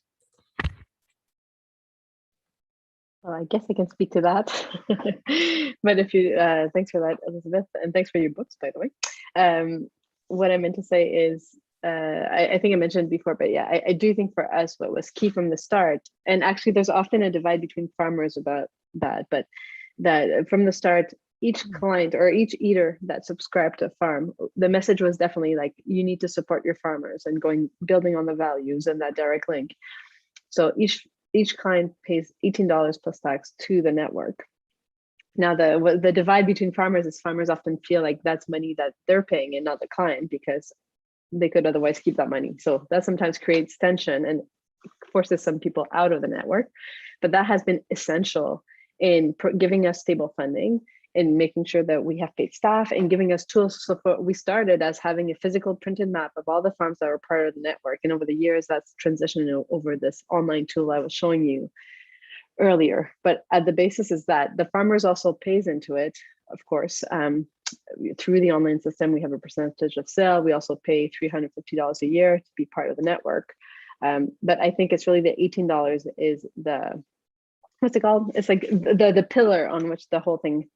E: Well, I guess I can speak to that. But if you, thanks for that, Elizabeth, and thanks for your books, by the way. What I meant to say is, I think I mentioned before, but yeah, I do think for us, what was key from the start, and actually there's often a divide between farmers about that, but that from the start, each client or each eater that subscribed to a farm, the message was definitely like, you need to support your farmers and building on the values and that direct link. So each client pays $18 plus tax to the network. Now the divide between farmers is farmers often feel like that's money that they're paying and not the client, because they could otherwise keep that money. So that sometimes creates tension and forces some people out of the network. But that has been essential in giving us stable funding, in making sure that we have paid staff, and giving us tools. So we started as having a physical printed map of all the farms that were part of the network. And over the years, that's transitioned over this online tool I was showing you earlier. But at the basis is that the farmers also pays into it, of course. Through the online system, we have a percentage of sale. We also pay $350 a year to be part of the network. But I think it's really the $18 is what's it called? It's like the pillar on which the whole thing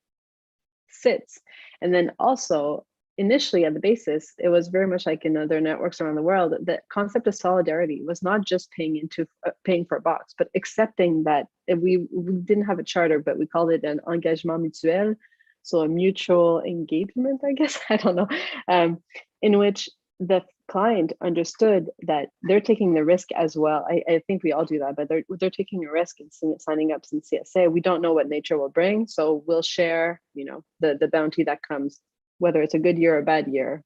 E: sits. And then also initially at the basis, it was very much like in other networks around the world, the concept of solidarity was not just paying for a box, but accepting that we didn't have a charter, but we called it an engagement mutuel. So a mutual engagement, I guess, I don't know, in which the client understood that they're taking the risk as well. I think we all do that, but they're taking a risk in signing up some CSA. We don't know what nature will bring, so we'll share, the bounty that comes, whether it's a good year or a bad year.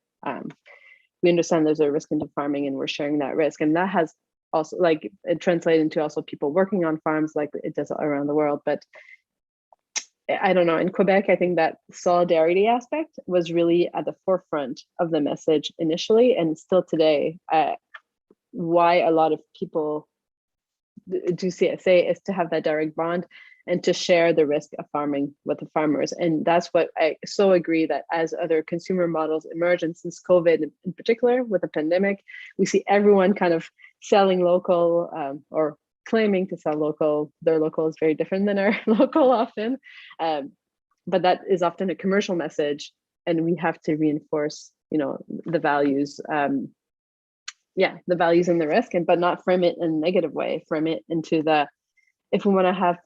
E: We understand there's a risk into farming, and we're sharing that risk, and that has also it translated into also people working on farms like it does around the world. But I don't know, in Quebec, I think that solidarity aspect was really at the forefront of the message initially, and still today. Why a lot of people do CSA is to have that direct bond and to share the risk of farming with the farmers. And that's what I so agree that as other consumer models emerge, and since COVID in particular with the pandemic, we see everyone kind of selling local or claiming to sell local. Their local is very different than our local often, but that is often a commercial message, and we have to reinforce, the values. The values and the risk, but not frame it in a negative way. Frame it into if we want to have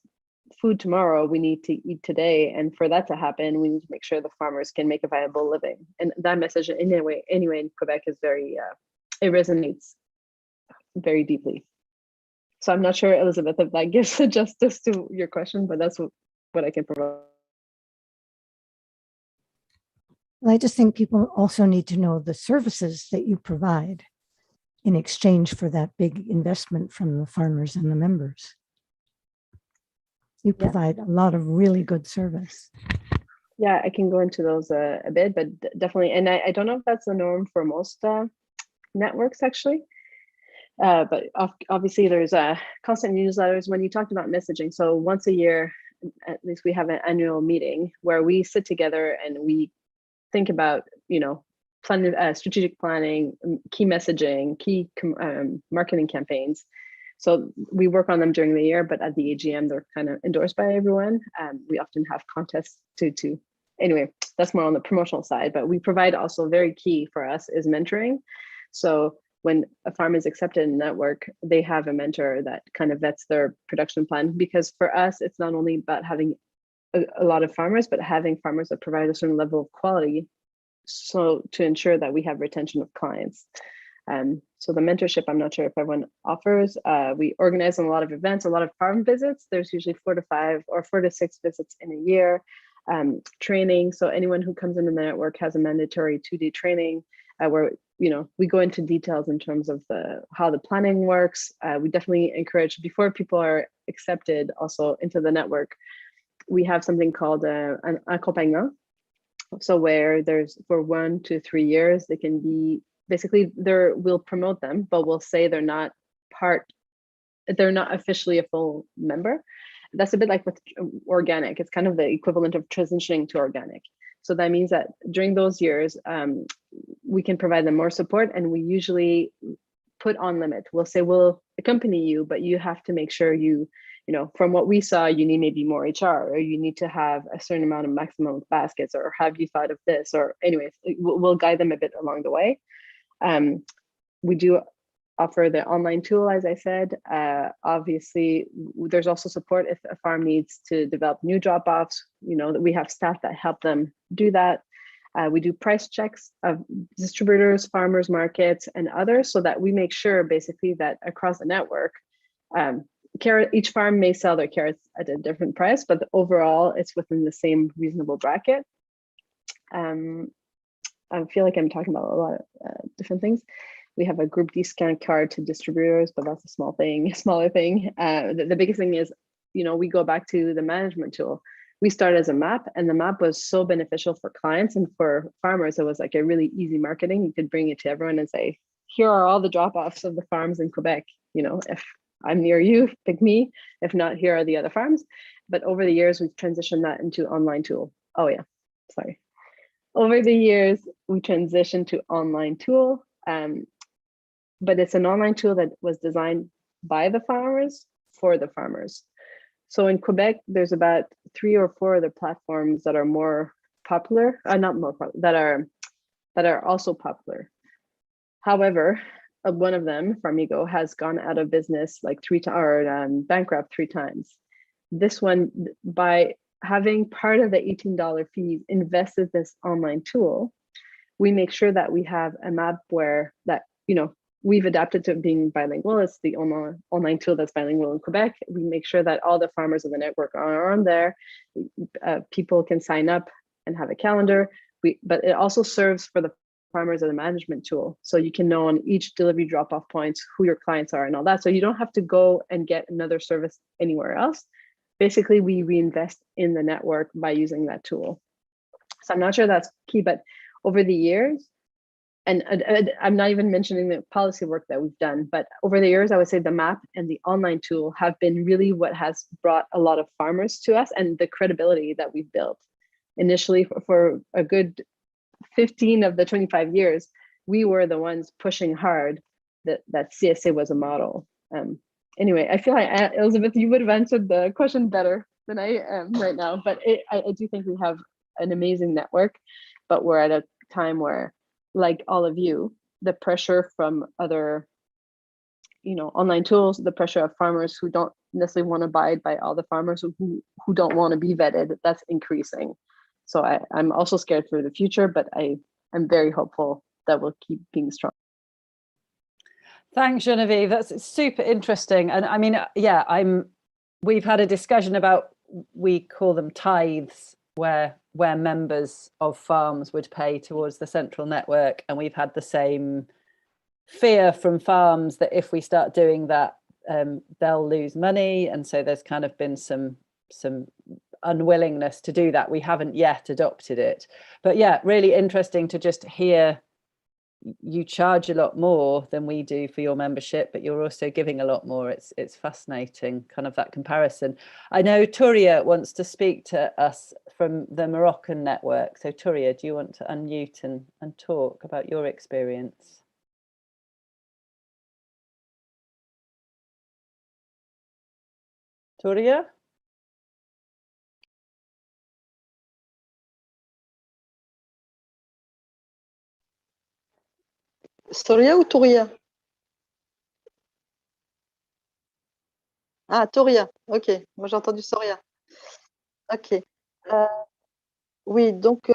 E: food tomorrow, we need to eat today, and for that to happen, we need to make sure the farmers can make a viable living. And that message, anyway, in Quebec is very, it resonates very deeply. So I'm not sure, Elizabeth, if that gives justice to your question, but that's what I can provide.
J: Well, I just think people also need to know the services that you provide in exchange for that big investment from the farmers and the members. You provide a lot of really good service.
E: Yeah, I can go into those a bit, but definitely, and I don't know if that's the norm for most networks actually. But obviously there's constant newsletters. When you talked about messaging, so once a year, at least we have an annual meeting where we sit together and we think about, strategic planning, key messaging, key marketing campaigns. So we work on them during the year, but at the AGM, they're kind of endorsed by everyone. We often have contests to anyway, that's more on the promotional side, but we provide also very key for us is mentoring. So when a farm is accepted in the network, they have a mentor that kind of vets their production plan, because for us, it's not only about having a lot of farmers, but having farmers that provide a certain level of quality, so to ensure that we have retention of clients. So the mentorship, I'm not sure if everyone offers. We organize a lot of events, a lot of farm visits. There's usually 4 to 5 or 4 to 6 visits in a year. Training, so anyone who comes into the network has a mandatory 2-day training where we go into details in terms of how the planning works. We definitely encourage, before people are accepted also into the network, we have something called an accompagnement. So where there's for 1 to 3 years, they can be basically we'll promote them, but we'll say they're not officially a full member. That's a bit like with organic. It's kind of the equivalent of transitioning to organic. So that means that during those years, we can provide them more support, and we usually put on limit. We'll say we'll accompany you, but you have to make sure from what we saw, you need maybe more HR, or you need to have a certain amount of maximum baskets, or have you thought of this? Or anyways, we'll guide them a bit along the way. We do offer the online tool, as I said. Obviously, there's also support if a farm needs to develop new drop-offs, that we have staff that help them do that. We do price checks of distributors, farmers markets, and others, so that we make sure basically that across the network, each farm may sell their carrots at a different price, but overall it's within the same reasonable bracket. I feel like I'm talking about a lot of different things. We have a group discount card to distributors, but that's a smaller thing. The biggest thing is, we go back to the management tool. We started as a map, and the map was so beneficial for clients and for farmers. It was like a really easy marketing. You could bring it to everyone and say, here are all the drop-offs of the farms in Quebec. If I'm near you, pick me. If not, here are the other farms. But over the years, we've transitioned that into online tool. Oh yeah, sorry. Over the years, we transitioned to online tool, but it's an online tool that was designed by the farmers for the farmers. So in Quebec, there's about 3 or 4 other platforms that are more popular, not more popular, that are also popular. However, one of them, Farmigo, has gone out of business like 3 times, or bankrupt 3 times. This one, by having part of the $18 fees invested this online tool, we make sure that we have a map where that, we've adapted to being bilingual. It's the online tool that's bilingual in Quebec. We make sure that all the farmers of the network are on there. People can sign up and have a calendar. But it also serves for the farmers as a management tool. So you can know on each delivery drop-off point who your clients are and all that. So you don't have to go and get another service anywhere else. Basically, we reinvest in the network by using that tool. So I'm not sure that's key, but over the years, and I'm not even mentioning the policy work that we've done, but over the years, I would say the map and the online tool have been really what has brought a lot of farmers to us and the credibility that we've built. Initially, for a good 15 of the 25 years, we were the ones pushing hard that CSA was a model. Anyway, I feel like Elizabeth, you would have answered the question better than I am right now, but I do think we have an amazing network, but we're at a time where, like all of you, the pressure from other, online tools, the pressure of farmers who don't necessarily want to abide by all the farmers who don't want to be vetted, that's increasing. So I'm also scared for the future, but I'm very hopeful that we'll keep being strong.
A: Thanks, Genevieve. That's super interesting. And I mean, yeah, we've had a discussion about, we call them tithes, where members of farms would pay towards the central network. And we've had the same fear from farms that if we start doing that, they'll lose money. And so there's kind of been some unwillingness to do that. We haven't yet adopted it. But yeah, really interesting to just hear you charge a lot more than we do for your membership, but you're also giving a lot more. It's fascinating, kind of that comparison. I know Touria wants to speak to us from the Moroccan network. So Touria, do you want to unmute and talk about your experience? Touria?
G: Soria ou Touria? Ah, Touria, ok. Moi, j'ai entendu Soria. Ok. Oui, donc,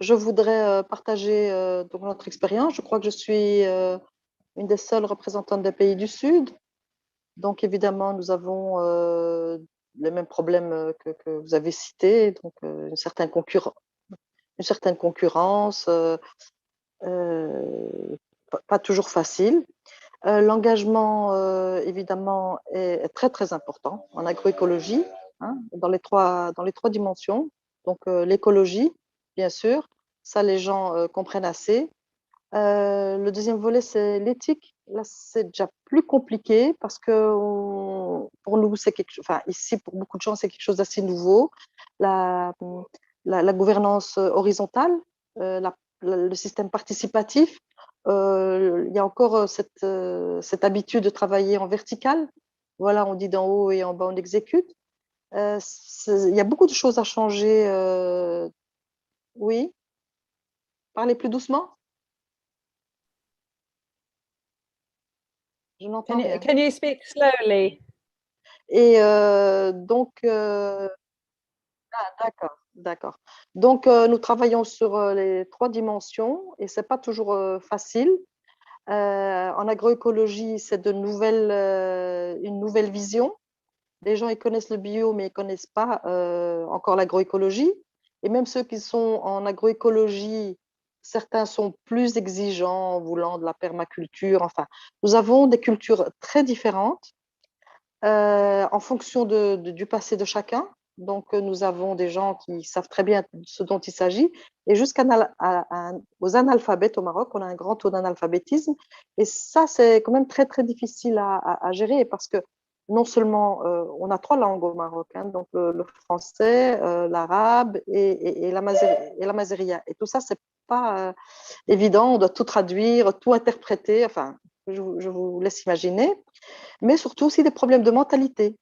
G: je voudrais partager donc notre expérience. Je crois que je suis une des seules représentantes des pays du Sud. Donc, évidemment, nous avons les mêmes problèmes que vous avez cités, donc une certaine concurrence, pas toujours facile. L'engagement, évidemment, est très, très important en agroécologie, hein, dans les trois dimensions. Donc, l'écologie, bien sûr, ça, les gens comprennent assez. Le deuxième volet, c'est l'éthique. Là, c'est déjà plus compliqué parce que pour nous, c'est quelque chose, enfin, ici, pour beaucoup de gens, c'est quelque chose d'assez nouveau. La gouvernance horizontale, le système participatif. Il y a encore cette habitude de travailler en vertical. Voilà, on dit d'en haut et en bas, on exécute. Il y a beaucoup de choses à changer. Oui. Parlez plus doucement. Je n'entends rien.
A: Can you speak slowly?
G: Et donc, d'accord. Donc, nous travaillons sur les 3 dimensions et c'est pas toujours facile. En agroécologie, c'est une nouvelle vision. Les gens, ils connaissent le bio, mais ils connaissent pas encore l'agroécologie. Et même ceux qui sont en agroécologie, certains sont plus exigeants en voulant de la permaculture. Enfin, nous avons des cultures très différentes en fonction du passé de chacun. Donc, nous avons des gens qui savent très bien ce dont il s'agit. Et jusqu'aux analphabètes au Maroc, on a un grand taux d'analphabétisme. Et ça, c'est quand même très, très difficile à gérer parce que non seulement on a 3 langues au Maroc, hein, donc le français, l'arabe et la mazéria. Et tout ça, c'est pas évident. On doit tout traduire, tout interpréter. Enfin, je vous laisse imaginer. Mais surtout aussi des problèmes de mentalité.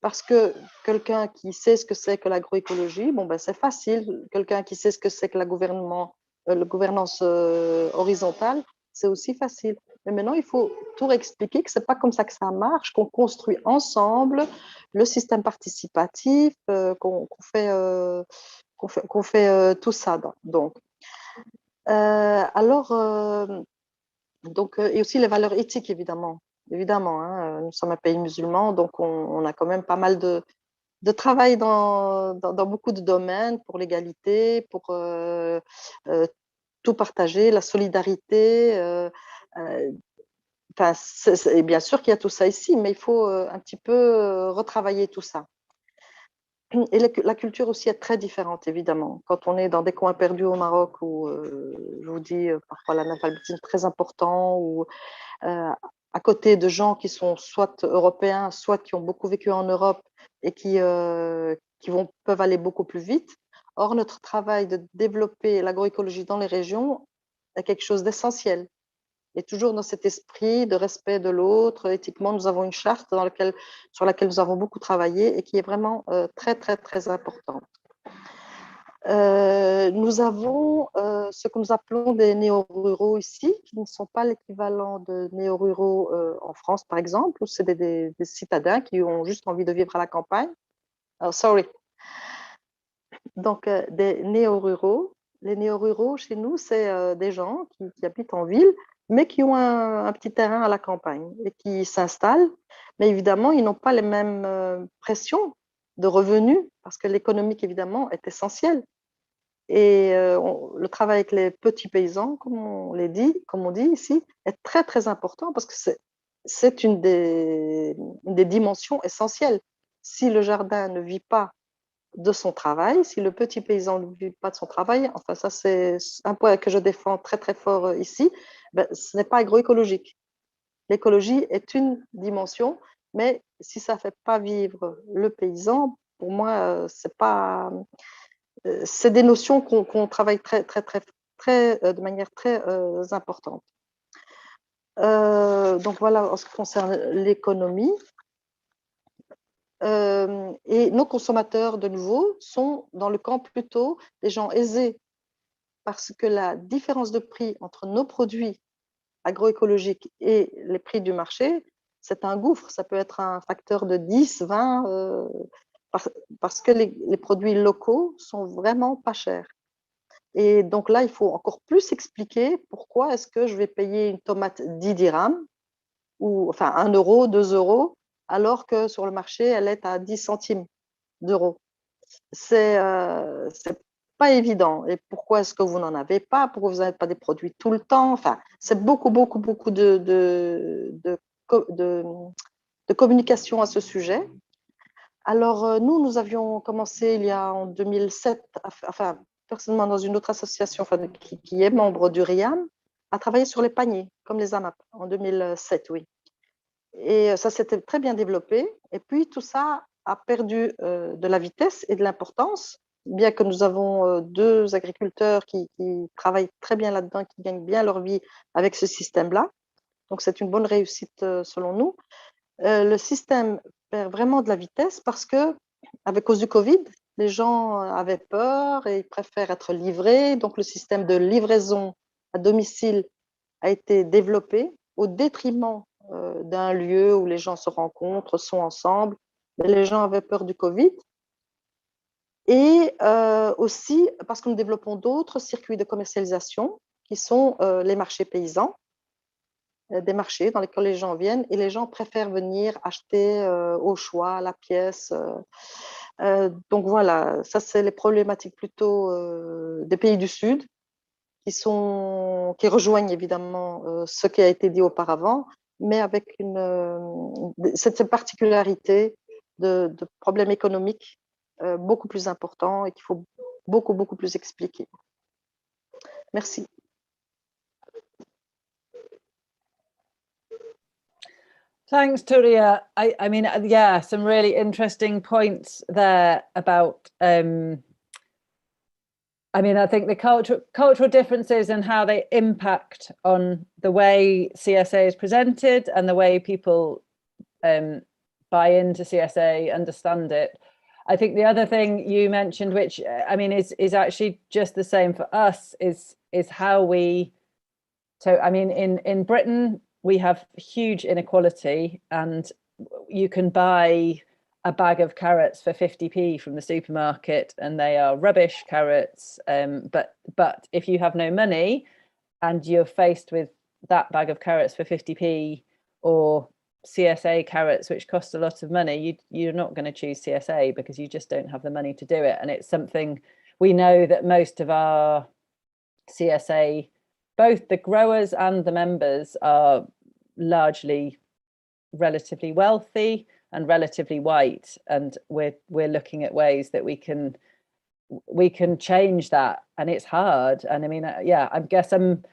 G: Parce que quelqu'un qui sait ce que c'est que l'agroécologie, bon, ben, c'est facile. Quelqu'un qui sait ce que c'est que la gouvernance horizontale, c'est aussi facile. Mais maintenant, il faut tout réexpliquer, que ce n'est pas comme ça que ça marche, qu'on construit ensemble le système participatif, qu'on fait tout ça. Donc, et aussi les valeurs éthiques, évidemment. Évidemment, hein, nous sommes un pays musulman, donc on a quand même pas mal de travail dans beaucoup de domaines pour l'égalité, pour tout partager, la solidarité. Et bien sûr qu'il y a tout ça ici, mais il faut un petit peu retravailler tout ça. Et la culture aussi est très différente, évidemment. Quand on est dans des coins perdus au Maroc, où je vous dis parfois l'analphabétisme est très important, ou à côté de gens qui sont soit européens, soit qui ont beaucoup vécu en Europe et qui peuvent aller beaucoup plus vite. Or, notre travail de développer l'agroécologie dans les régions est quelque chose d'essentiel. Et toujours dans cet esprit de respect de l'autre. Éthiquement, nous avons une charte sur laquelle nous avons beaucoup travaillé et qui est vraiment très, très, très importante. Nous avons ce que nous appelons des néo-ruraux ici, qui ne sont pas l'équivalent de néo-ruraux en France, par exemple, où c'est des citadins qui ont juste envie de vivre à la campagne. Oh, sorry. Donc, des néo-ruraux. Les néo-ruraux, chez nous, c'est des gens qui habitent en ville, mais qui ont un petit terrain à la campagne et qui s'installent. Mais évidemment, ils n'ont pas les mêmes pressions de revenus, parce que l'économique, évidemment, est essentielle. Et le travail avec les petits paysans, comme on dit ici, est très, très important, parce que c'est une des dimensions essentielles. Si le jardin ne vit pas de son travail, si le petit paysan ne vit pas de son travail, enfin ça c'est un point que je défends très très fort ici, ben, ce n'est pas agroécologique. L'écologie est une dimension, mais si ça ne fait pas vivre le paysan, pour moi, c'est des notions qu'on travaille très, très, très, très, de manière très importante. Donc voilà, en ce qui concerne l'économie. Et nos consommateurs, de nouveau, sont dans le camp plutôt des gens aisés, parce que la différence de prix entre nos produits agroécologiques et les prix du marché, c'est un gouffre. Ça peut être un facteur de 10, 20, parce que les produits locaux sont vraiment pas chers. Et donc là, il faut encore plus expliquer pourquoi est-ce que je vais payer une tomate 10 dirhams, ou enfin 1 euro, 2 euros, alors que sur le marché, elle est à 10 centimes d'euros. C'est pas évident. Et pourquoi est-ce que vous n'en avez pas? Pourquoi vous n'avez pas des produits tout le temps? Enfin, c'est beaucoup de communication à ce sujet. Alors, nous avions commencé il y a en 2007, enfin, personnellement dans une autre association qui est membre du RIAM, à travailler sur les paniers, comme les AMAP, en 2007, oui. Et ça s'était très bien développé. Et puis, tout ça a perdu de la vitesse et de l'importance, bien que nous avons 2 agriculteurs qui travaillent très bien là-dedans, qui gagnent bien leur vie avec ce système-là. Donc, c'est une bonne réussite selon nous. Le système perd vraiment de la vitesse parce que, avec cause du Covid, les gens avaient peur et ils préfèrent être livrés. Donc, le système de livraison à domicile a été développé au détriment d'un lieu où les gens se rencontrent, sont ensemble. Mais les gens avaient peur du Covid. Et aussi parce que nous développons d'autres circuits de commercialisation qui sont les marchés paysans, des marchés dans lesquels les gens viennent et les gens préfèrent venir acheter au choix, la pièce. Donc voilà, ça c'est les problématiques plutôt des pays du Sud qui rejoignent évidemment ce qui a été dit auparavant, mais avec cette particularité de problèmes économiques beaucoup plus importants et qu'il faut beaucoup, beaucoup plus expliquer. Merci.
A: Thanks, Turia. I mean, yeah, some really interesting points there about, I mean, I think the cultural differences and how they impact on the way CSA is presented and the way people buy into CSA, understand it. I think the other thing you mentioned, which I mean is actually just the same for us, is how we. So I mean, in Britain we have huge inequality, and you can buy a bag of carrots for 50p from the supermarket, and they are rubbish carrots. But if you have no money, and you're faced with that bag of carrots for 50p or CSA carrots, which cost a lot of money, you're not going to choose CSA because you just don't have the money to do it. And it's something we know that most of our CSA, both the growers and the members, are largely relatively wealthy and relatively white, and we're looking at ways that we can change that, and it's hard. And I mean, yeah, I guess I'm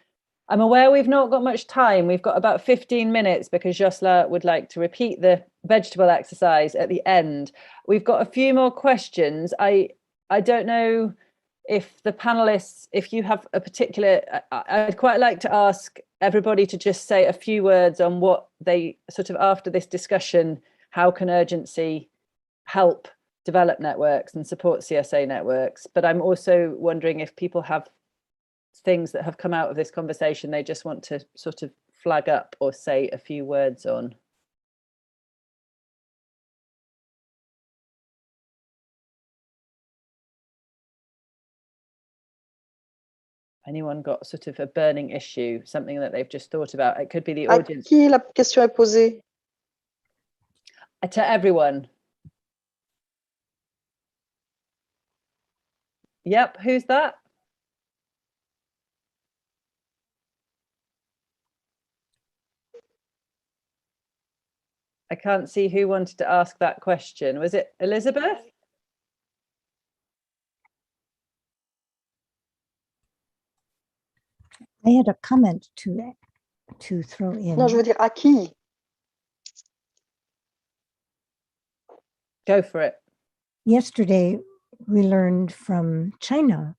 A: aware we've not got much time. We've got about 15 minutes because Josla would like to repeat the vegetable exercise at the end. We've got a few more questions. I don't know if the panelists, if you have a particular, I'd quite like to ask everybody to just say a few words on what they sort of, after this discussion, how can urgency help develop networks and support CSA networks? But I'm also wondering if people have things that have come out of this conversation they just want to sort of flag up or say a few words on. Anyone got sort of a burning issue, something that they've just thought about? It could be the audience.
G: À qui la question est posée?
A: To everyone. Yep, who's that? I can't see who wanted to ask that question. Was it Elizabeth?
J: I had a comment to throw in.
G: Non, je veux dire à qui?
A: Go for it.
J: Yesterday, we learned from China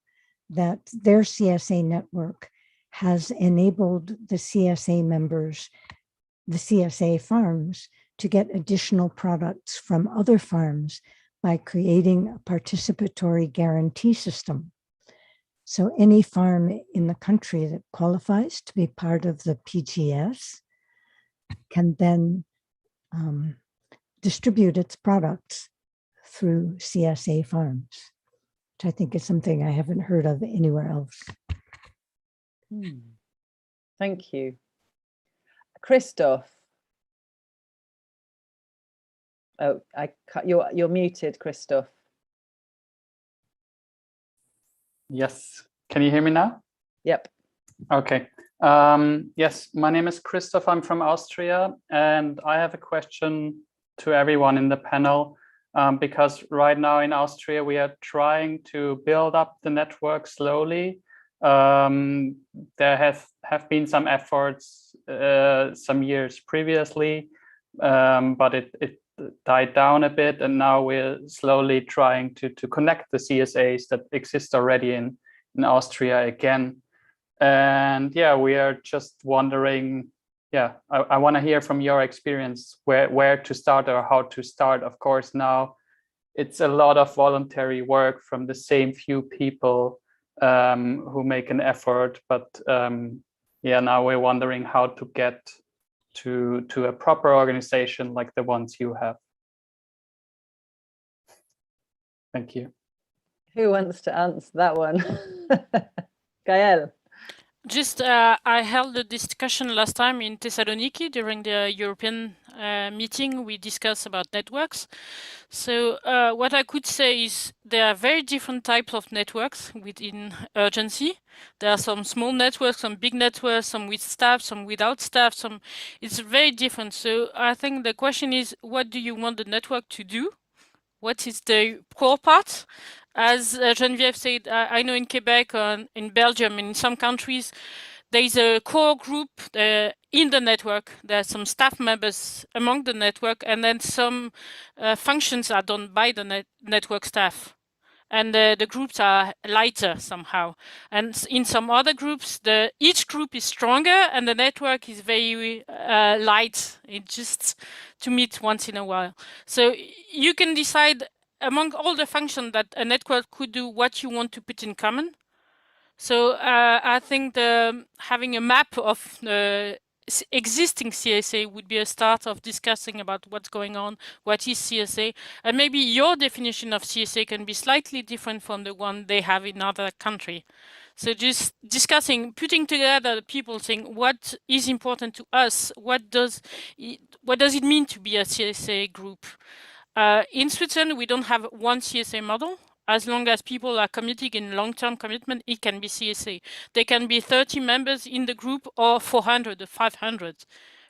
J: that their CSA network has enabled the CSA members, the CSA farms, to get additional products from other farms by creating a participatory guarantee system. So any farm in the country that qualifies to be part of the PGS can then distribute its products through CSA farms, which I think is something I haven't heard of anywhere else.
A: Thank you. Christoph. Oh, you're muted, Christoph.
K: Yes. Can you hear me now?
A: Yep.
K: Okay. Yes, my name is Christoph. I'm from Austria, and I have a question to everyone in the panel, because right now in Austria, we are trying to build up the network slowly. There have been some efforts some years previously, but it died down a bit, and now we're slowly trying to connect the CSAs that exist already in Austria again. And yeah, we are just wondering, yeah, I want to hear from your experience where to start or how to start. Of course, now it's a lot of voluntary work from the same few people who make an effort, but yeah, now we're wondering how to get to a proper organization like the ones you have. Thank you.
A: Who wants to answer that one? Gael.
H: Just, I held a discussion last time in Thessaloniki during the European meeting. We discussed about networks. So what I could say is there are very different types of networks within urgency. There are some small networks, some big networks, some with staff, some without staff. It's very different. So I think the question is, what do you want the network to do? What is the core part? As Geneviève said, I know in Quebec, in Belgium, in some countries, there is a core group in the network. There are some staff members among the network, and then some functions are done by the network staff. and the groups are lighter somehow. And in some other groups, each group is stronger and the network is very light. It's just to meet once in a while. So you can decide among all the functions that a network could do what you want to put in common. So I think having a map of the existing CSA would be a start of discussing about what's going on, what is CSA, and maybe your definition of CSA can be slightly different from the one they have in other country. So just discussing, putting together people saying what is important to us, what does it mean to be a CSA group? In Switzerland, we don't have one CSA model. As long as people are committing in long-term commitment, it can be CSA. There can be 30 members in the group or 400 or 500.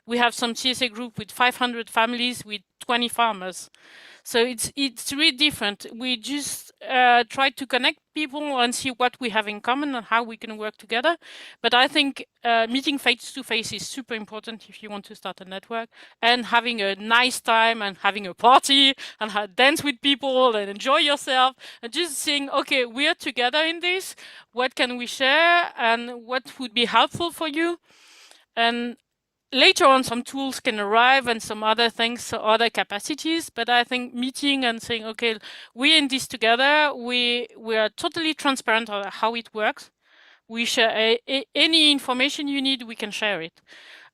H: We have some CSA group with 500 families with 20 farmers. So it's really different. We just try to connect people and see what we have in common and how we can work together. But I think meeting face-to-face is super important if you want to start a network, and having a nice time and having a party and dance with people and enjoy yourself and just saying, okay, we're together in this. What can we share and what would be helpful for you? And later on, some tools can arrive and some other things, so other capacities. But I think meeting and saying, okay, we're in this together. We are totally transparent on how it works. We share any information you need, we can share it.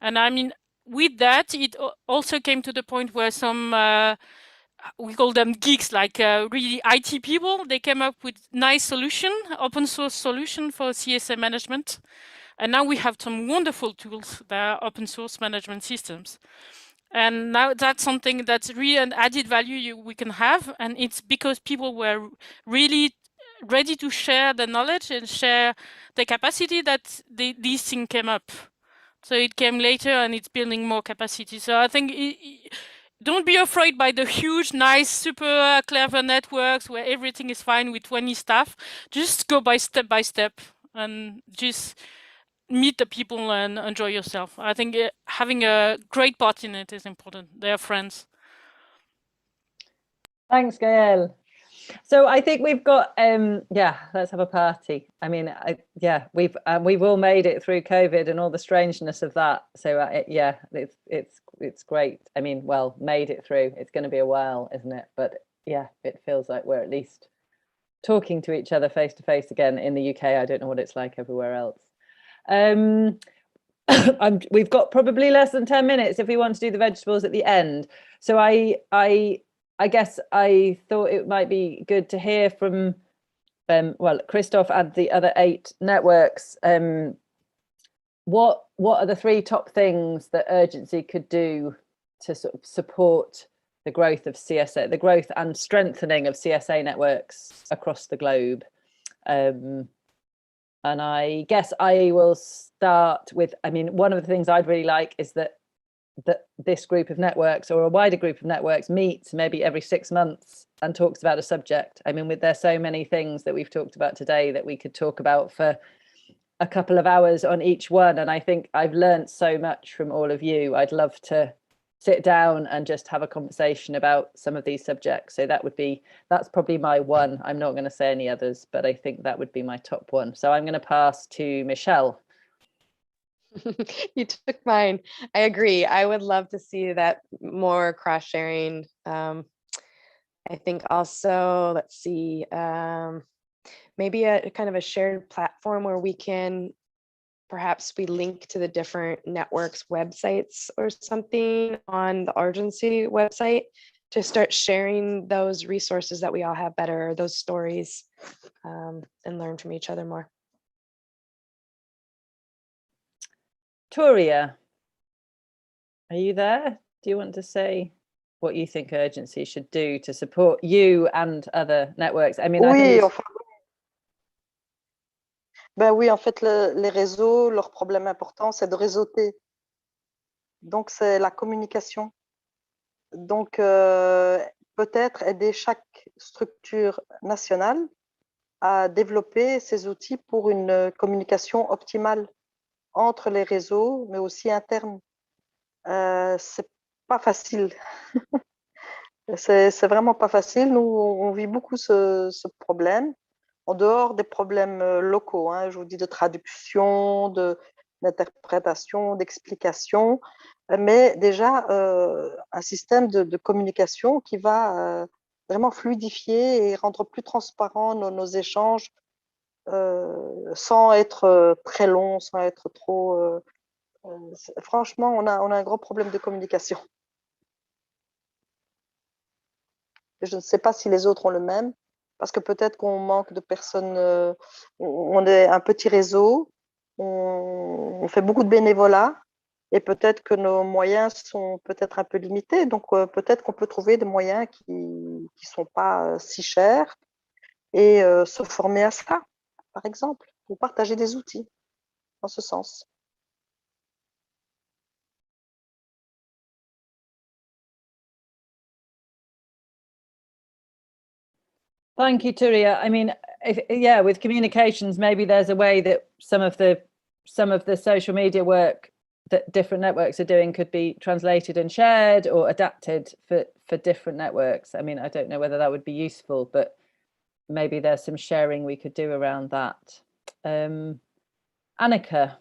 H: And I mean, with that, it also came to the point where some, we call them geeks, like really IT people, they came up with nice solution, open source solution for CSA management. And now we have some wonderful tools that are open source management systems. And now that's something that's really an added value we can have. And it's because people were really ready to share the knowledge and share the capacity that these things came up. So it came later and it's building more capacity. So I think don't be afraid by the huge, nice, super clever networks where everything is fine with 20 staff. Just go by step and just meet the people and enjoy yourself. I think having a great party in it is important. They are friends.
A: Thanks, Gael. So I think we've got yeah, let's have a party. I mean, yeah, we've all made it through COVID and all the strangeness of that. So yeah, it's great. I mean, well, made it through. It's going to be a while, isn't it? But yeah, it feels like we're at least talking to each other face to face again in the UK. I don't know what it's like everywhere else. We've got probably less than 10 minutes if we want to do the vegetables at the end. So I guess I thought it might be good to hear from, well, Christoph and the other 8 networks. What are the 3 top things that Urgency could do to sort of support the growth of CSA, the growth and strengthening of CSA networks across the globe? And I guess I will start with, I mean, one of the things I'd really like is that this group of networks or a wider group of networks meets maybe every 6 months and talks about a subject. I mean, there's so many things that we've talked about today that we could talk about for a couple of hours on each one. And I think I've learned so much from all of you. I'd love to sit down and just have a conversation about some of these subjects. So that's probably my one. I'm not going to say any others, but I think that would be my top one. So I'm going to pass to Michelle.
D: You took mine. I agree. I would love to see that more cross sharing. I think also, let's see, maybe a kind of a shared platform where we can perhaps we link to the different networks websites or something on the Urgency website to start sharing those resources that we all have better, those stories, and learn from each other more.
A: Toria, are you there? Do you want to say what you think Urgency should do to support you and other networks? I mean,
G: oui, oui, en fait, les réseaux, leur problème important, c'est de réseauter. Donc, c'est la communication. Donc, peut-être aider chaque structure nationale à développer ces outils pour une communication optimale entre les réseaux, mais aussi interne. C'est pas facile. C'est vraiment pas facile. Nous, on vit beaucoup ce problème, en dehors des problèmes locaux, hein, je vous dis de traduction, d'interprétation, d'explication, mais déjà un système de communication qui va vraiment fluidifier et rendre plus transparents nos échanges sans être très long, sans être trop... franchement, on a un gros problème de communication. Je ne sais pas si les autres ont le même, parce que peut-être qu'on manque de personnes, on est un petit réseau, on fait beaucoup de bénévolat, et peut-être que nos moyens sont peut-être un peu limités, donc peut-être qu'on peut trouver des moyens qui ne sont pas si chers, et se former à ça, par exemple, ou partager des outils dans ce sens.
A: Thank you, Turia. I mean, yeah, with communications, maybe there's a way that some of the social media work that different networks are doing could be translated and shared or adapted for different networks. I mean, I don't know whether that would be useful, but maybe there's some sharing we could do around that. Annika.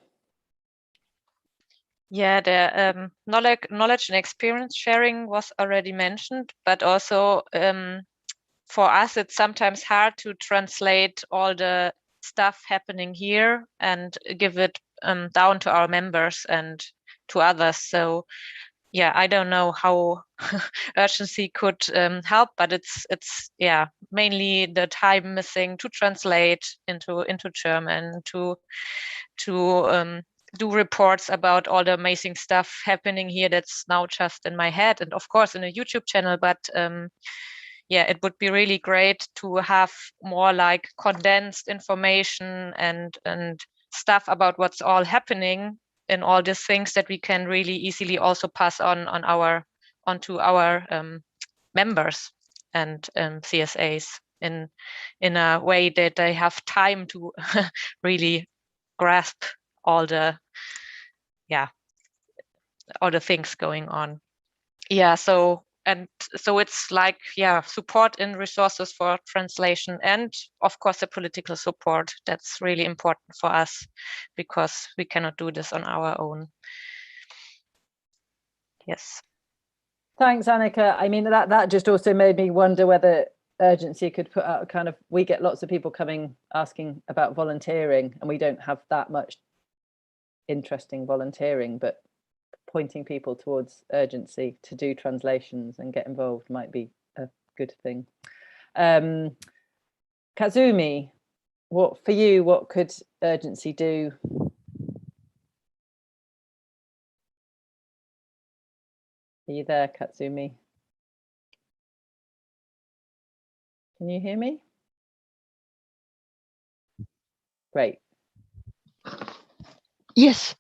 B: Yeah, the knowledge and experience sharing was already mentioned, but also for us, it's sometimes hard to translate all the stuff happening here and give it down to our members and to others. So yeah, I don't know how urgency could help, but it's yeah, mainly the time missing to translate into German, to do reports about all the amazing stuff happening here that's now just in my head, and of course in a YouTube channel, but yeah, it would be really great to have more like condensed information and stuff about what's all happening in all these things that we can really easily also pass onto our members and CSAs in a way that they have time to really grasp all the things going on. Yeah, so it's like, yeah, support in resources for translation, and of course the political support. That's really important for us because we cannot do this on our own. Yes.
A: Thanks, Annika. I mean, that just also made me wonder whether urgency could put out a kind of, we get lots of people coming asking about volunteering, and we don't have that much interesting volunteering, but pointing people towards urgency to do translations and get involved might be a good thing. Kazumi, what could urgency do? Are you there, Katsumi? Can you hear me? Great.
F: Yes.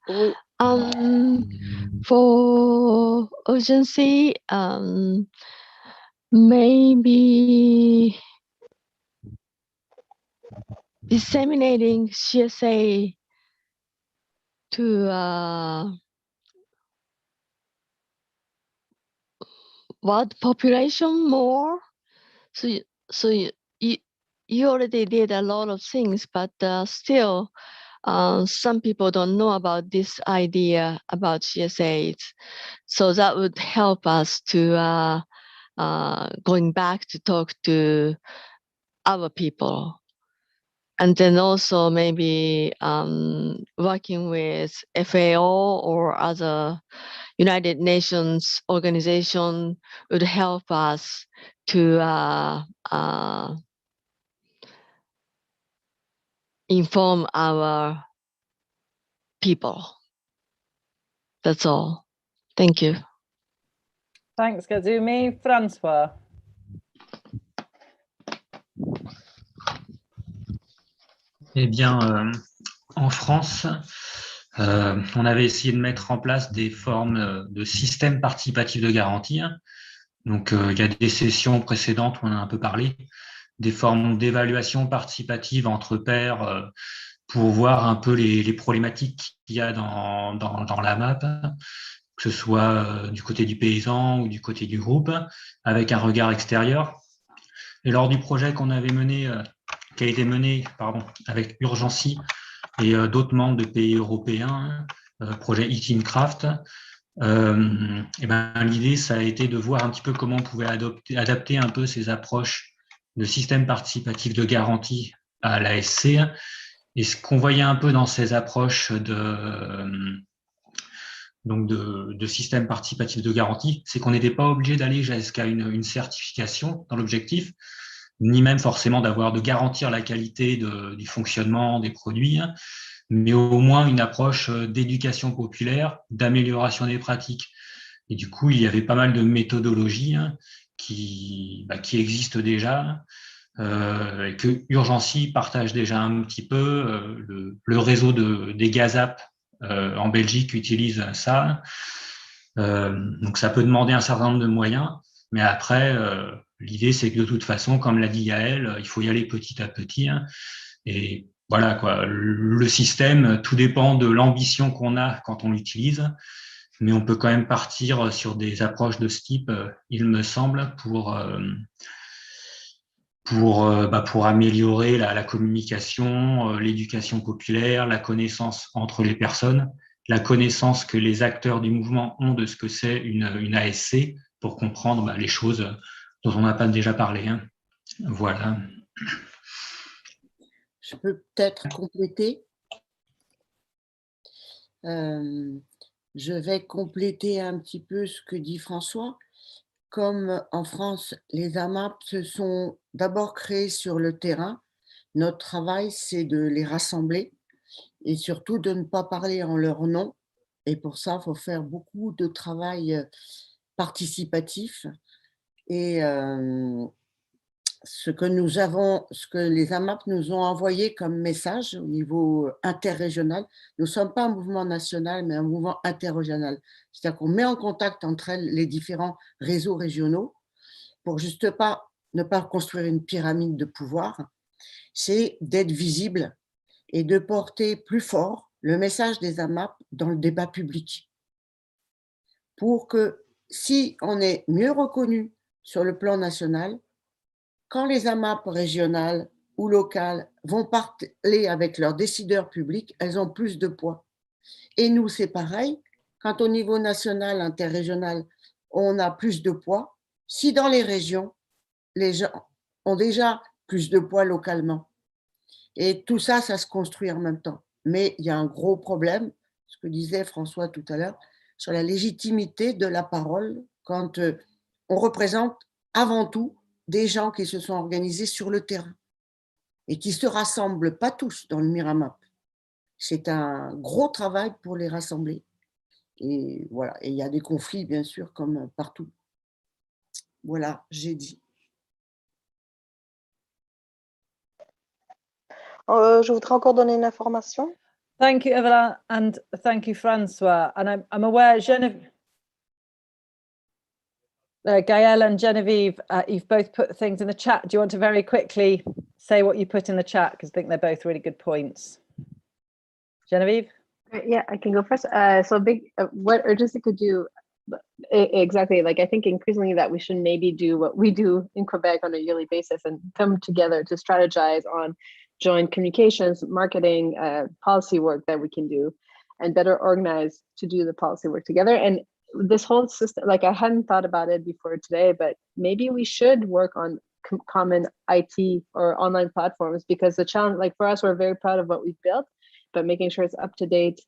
F: For urgency, maybe disseminating CSA to what population more? So you already did a lot of things, but still, some people don't know about this idea about CSAs. So that would help us to going back to talk to our people. And then also maybe working with FAO or other United Nations organization would help us to inform our people. That's all. Thank you.
A: Thanks, Kazumi. Francois.
C: Eh bien, en France, on avait essayé de mettre en place des formes de systèmes participatifs de garantie. Donc, il y a des sessions précédentes où on en a un peu parlé, des formes d'évaluation participative entre pairs pour voir un peu les problématiques qu'il y a dans la map. que ce soit du côté du paysan ou du côté du groupe, avec un regard extérieur. Et lors du projet qu'on avait mené, qui a été mené avec Urgency et d'autres membres de pays européens, projet Eatingcraft, l'idée, ça a été de voir un petit peu comment on pouvait adapter un peu ces approches de système participatif de garantie à l'ASC. Et ce qu'on voyait un peu dans ces approches de système participatif de garantie, c'est qu'on n'était pas obligé d'aller jusqu'à une certification dans l'objectif, ni même forcément de garantir la qualité du fonctionnement des produits, mais au moins une approche d'éducation populaire, d'amélioration des pratiques. Et du coup, il y avait pas mal de méthodologies qui existent déjà, et que Urgency partage déjà un petit peu. Le réseau des GAZAP en Belgique utilise ça. Donc, ça peut demander un certain nombre de moyens, mais après, l'idée, c'est que de toute façon, comme l'a dit Yael, il faut y aller petit à petit. Et voilà, quoi. Le système, tout dépend de l'ambition qu'on a quand on l'utilise, mais on peut quand même partir sur des approches de ce type, il me semble, pour améliorer la communication, l'éducation populaire, la connaissance entre les personnes, la connaissance que les acteurs du mouvement ont de ce que c'est une ASC, pour comprendre les choses dont on n'a pas déjà parlé. Voilà.
L: Je peux peut-être compléter. Je vais compléter un petit peu ce que dit François. Comme en France, les AMAP se sont d'abord créés sur le terrain, notre travail, c'est de les rassembler et surtout de ne pas parler en leur nom. Et pour ça, il faut faire beaucoup de travail participatif. Et ce que les AMAP nous ont envoyé comme message au niveau interrégional, nous ne sommes pas un mouvement national, mais un mouvement interrégional. C'est-à-dire qu'on met en contact entre elles les différents réseaux régionaux pour ne pas construire une pyramide de pouvoir, c'est d'être visible et de porter plus fort le message des AMAP dans le débat public. Pour que si on est mieux reconnu sur le plan national, quand les AMAP régionales ou locales vont parler avec leurs décideurs publics, elles ont plus de poids. Et nous, c'est pareil. Quand au niveau national, interrégional, on a plus de poids, si dans les régions, les gens ont déjà plus de poids localement. Et tout ça, ça se construit en même temps. Mais il y a un gros problème, ce que disait François tout à l'heure, sur la légitimité de la parole quand on représente avant tout des gens qui se sont organisés sur le terrain et qui ne se rassemblent pas tous dans le Miramap. C'est un gros travail pour les rassembler. Et voilà, et il y a des conflits, bien sûr, comme partout. Voilà, j'ai dit.
G: Je voudrais encore donner une information.
A: Thank you, Evelyn, and thank you, Francois. And I'm aware, Gaëlle and Genevieve, you've both put things in the chat. Do you want to very quickly say what you put in the chat? Because I think they're both really good points. Genevieve?
E: Yeah, I can go first. So what Urgency could do, exactly, like I think increasingly that we should maybe do what we do in Quebec on a yearly basis and come together to strategize on joint communications, marketing, policy work that we can do, and better organize to do the policy work together. And this whole system, like I hadn't thought about it before today, but maybe we should work on common IT or online platforms, because the challenge, like for us, we're very proud of what we've built, but making sure it's up to date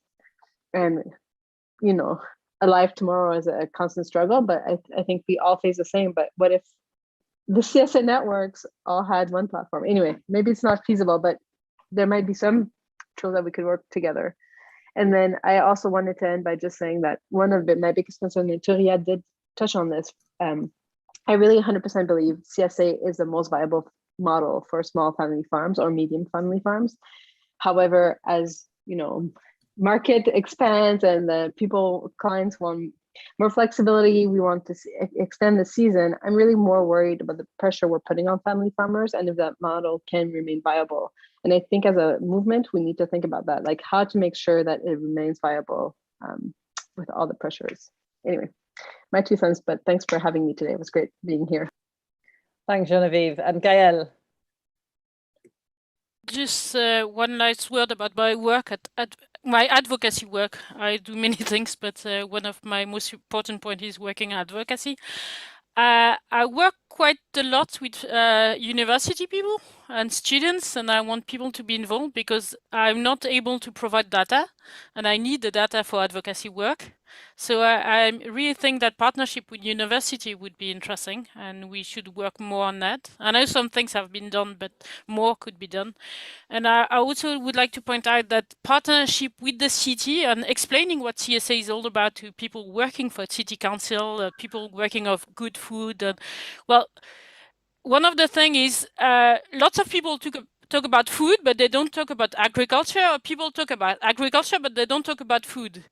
E: and, you know, alive tomorrow is a constant struggle. But I think we all face the same. But what if the CSA networks all had one platform? Anyway, maybe it's not feasible, but there might be some tools that we could work together. And then I also wanted to end by just saying that one of my biggest concerns, and Turia did touch on this, I really 100% believe CSA is the most viable model for small family farms or medium family farms. However, as you know, market expands and the clients want more flexibility, we want to extend the season, I'm really more worried about the pressure we're putting on family farmers and if that model can remain viable. And I think as a movement, we need to think about that, like how to make sure that it remains viable with all the pressures. Anyway, my 2 cents, but thanks for having me today. It was great being here.
A: Thanks, Genevieve. And Gael?
H: Just one last word about my work at my advocacy work. I do many things, but one of my most important points is working advocacy. I work quite a lot with university people and students, and I want people to be involved because I'm not able to provide data, and I need the data for advocacy work. So I really think that partnership with university would be interesting, and we should work more on that. I know some things have been done, but more could be done. And I also would like to point out that partnership with the city and explaining what CSA is all about to people working for city council, people working of good food. Well, one of the things is lots of people talk about food, but they don't talk about agriculture. Or people talk about agriculture, but they don't talk about food.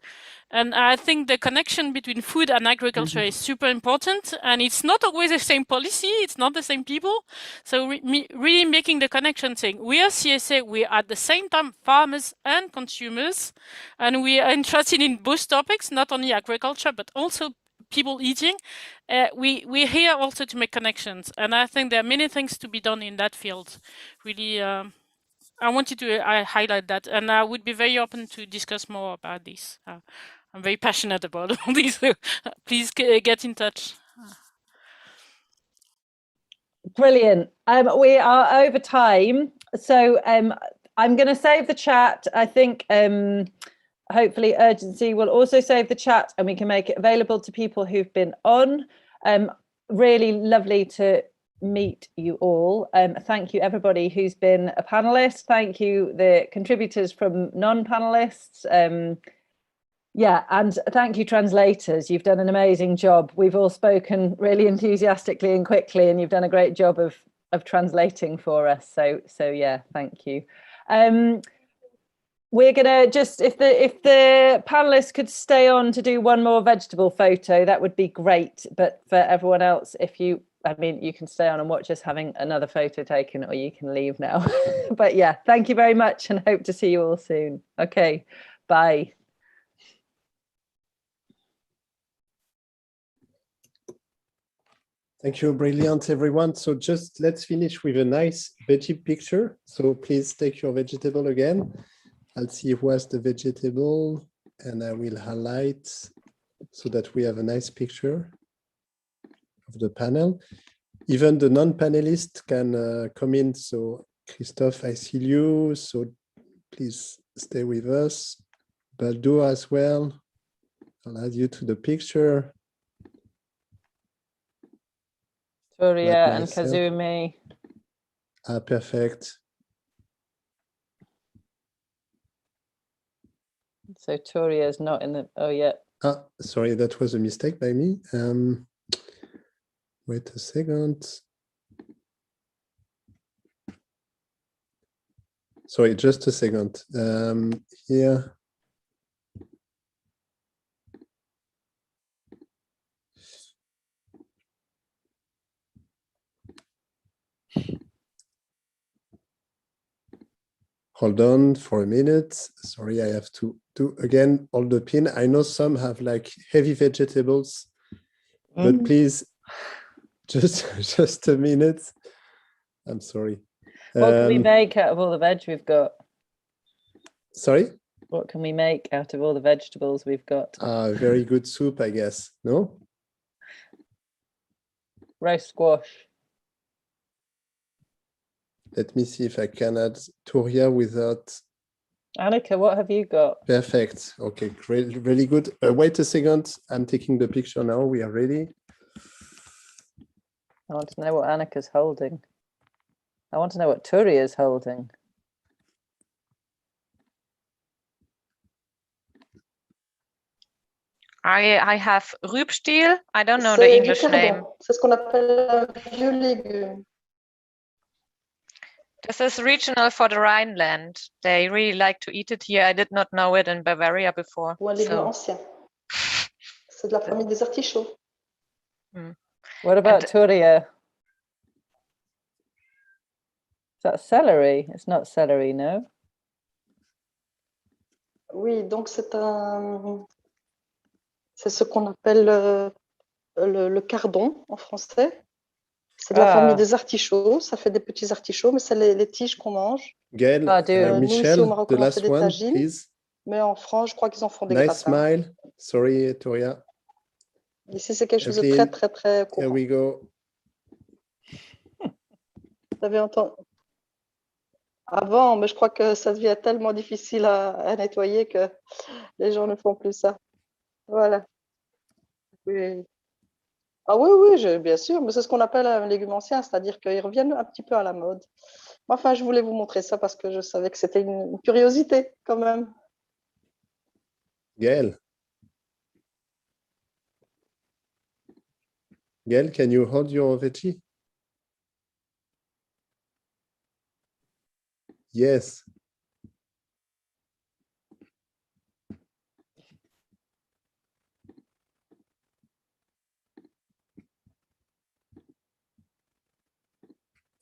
H: And I think the connection between food and agriculture is super important. And it's not always the same policy. It's not the same people. So really making the connection, saying we are CSA, we are at the same time farmers and consumers. And we are interested in both topics, not only agriculture, but also people eating. We're here also to make connections. And I think there are many things to be done in that field. Really, I wanted to highlight that, and I would be very open to discuss more about this. I'm very passionate about all these, so please get in touch.
A: Brilliant. We are over time, so I'm going to save the chat. I think hopefully Urgency will also save the chat, and we can make it available to people who've been on. Really lovely to meet you all. Thank you everybody who's been a panelist. Thank you the contributors from non-panelists. Yeah, and thank you translators. You've done an amazing job. We've all spoken really enthusiastically and quickly, and you've done a great job of translating for us. So yeah, thank you. We're gonna just, if the panelists could stay on to do one more vegetable photo, that would be great. But for everyone else, you can stay on and watch us having another photo taken, or you can leave now. But yeah, thank you very much, and hope to see you all soon. Okay, bye.
I: Thank you, brilliant, everyone. So just let's finish with a nice veggie picture. So please take your vegetable again. I'll see where's the vegetable, and I will highlight so that we have a nice picture of the panel. Even the non-panelists can come in. So Christophe, I see you. So please stay with us. Baldo as well. I'll add you to the picture.
A: Toria and Kazumi.
I: Ah, perfect.
A: So Toria is not in the, oh yeah.
I: Ah, sorry, that was a mistake by me. Wait a second. Sorry, just a second. Here. Hold on for a minute. Sorry, I have to do again all the pin. I know some have like heavy vegetables, but please, just a minute. I'm sorry.
A: What can we make out of all the veg we've got?
I: Sorry?
A: What can we make out of all the vegetables we've got?
I: Very good soup, I guess. No?
A: Roast squash.
I: Let me see if I can add Toria without.
A: Annika, what have you got?
I: Perfect. Okay, great, really good. Wait a second. I'm taking the picture now. We are ready.
A: I want to know what Annika's holding. I want to know what Turi is holding.
B: I have Rübstiel. I don't know the English name.
G: C'est ce qu'on appelle un vieux légume.
B: This is regional for the Rhineland. They really like to eat it here. I did not know it in Bavaria before.
G: Ou un légume ancien. C'est de la famille des artichauts.
A: What about Turia? Is that celery? It's not celery, no?
G: Oui, donc c'est un C'est ce qu'on appelle le cardon en français. C'est de la famille des artichauts. Ça fait des petits artichauts, mais c'est les tiges qu'on mange.
I: Gail,
G: Nous, ici
I: Michel,
G: au Maroc,
I: the
G: on en fait
I: last
G: des
I: one,
G: tagines.
I: please.
G: Mais en France, je crois qu'ils en font des
I: Nice
G: gratins.
I: smile. Sorry, Toria.
G: Ici, c'est quelque chose de
I: Evelyn,
G: très, très, très courant.
I: here we go.
G: Vous avez entendu avant, mais je crois que ça devient tellement difficile à nettoyer que les gens ne font plus ça. Voilà. Oui. Ah oui, oui, bien sûr, mais c'est ce qu'on appelle un légume ancien, c'est-à-dire qu'ils reviennent un petit peu à la mode. Enfin, je voulais vous montrer ça parce que je savais que c'était une curiosité quand même.
I: Gail. Gail, can you hold your veggie? Yes.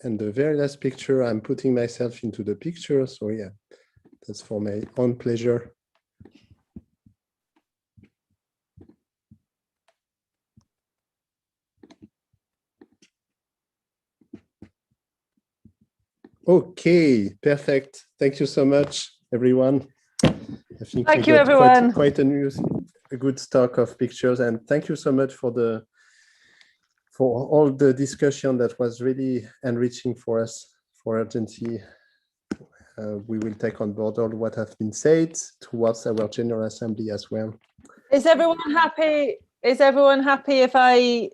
I: And the very last picture, I'm putting myself into the picture. So yeah, that's for my own pleasure. Okay, perfect. Thank you so much, everyone. I think
A: thank you, everyone.
I: Quite a good stock of pictures, and thank you so much for all the discussion that was really enriching for us, for Urgency. We will take on board all what has been said towards our General Assembly as well.
A: Is everyone happy? Is everyone happy if I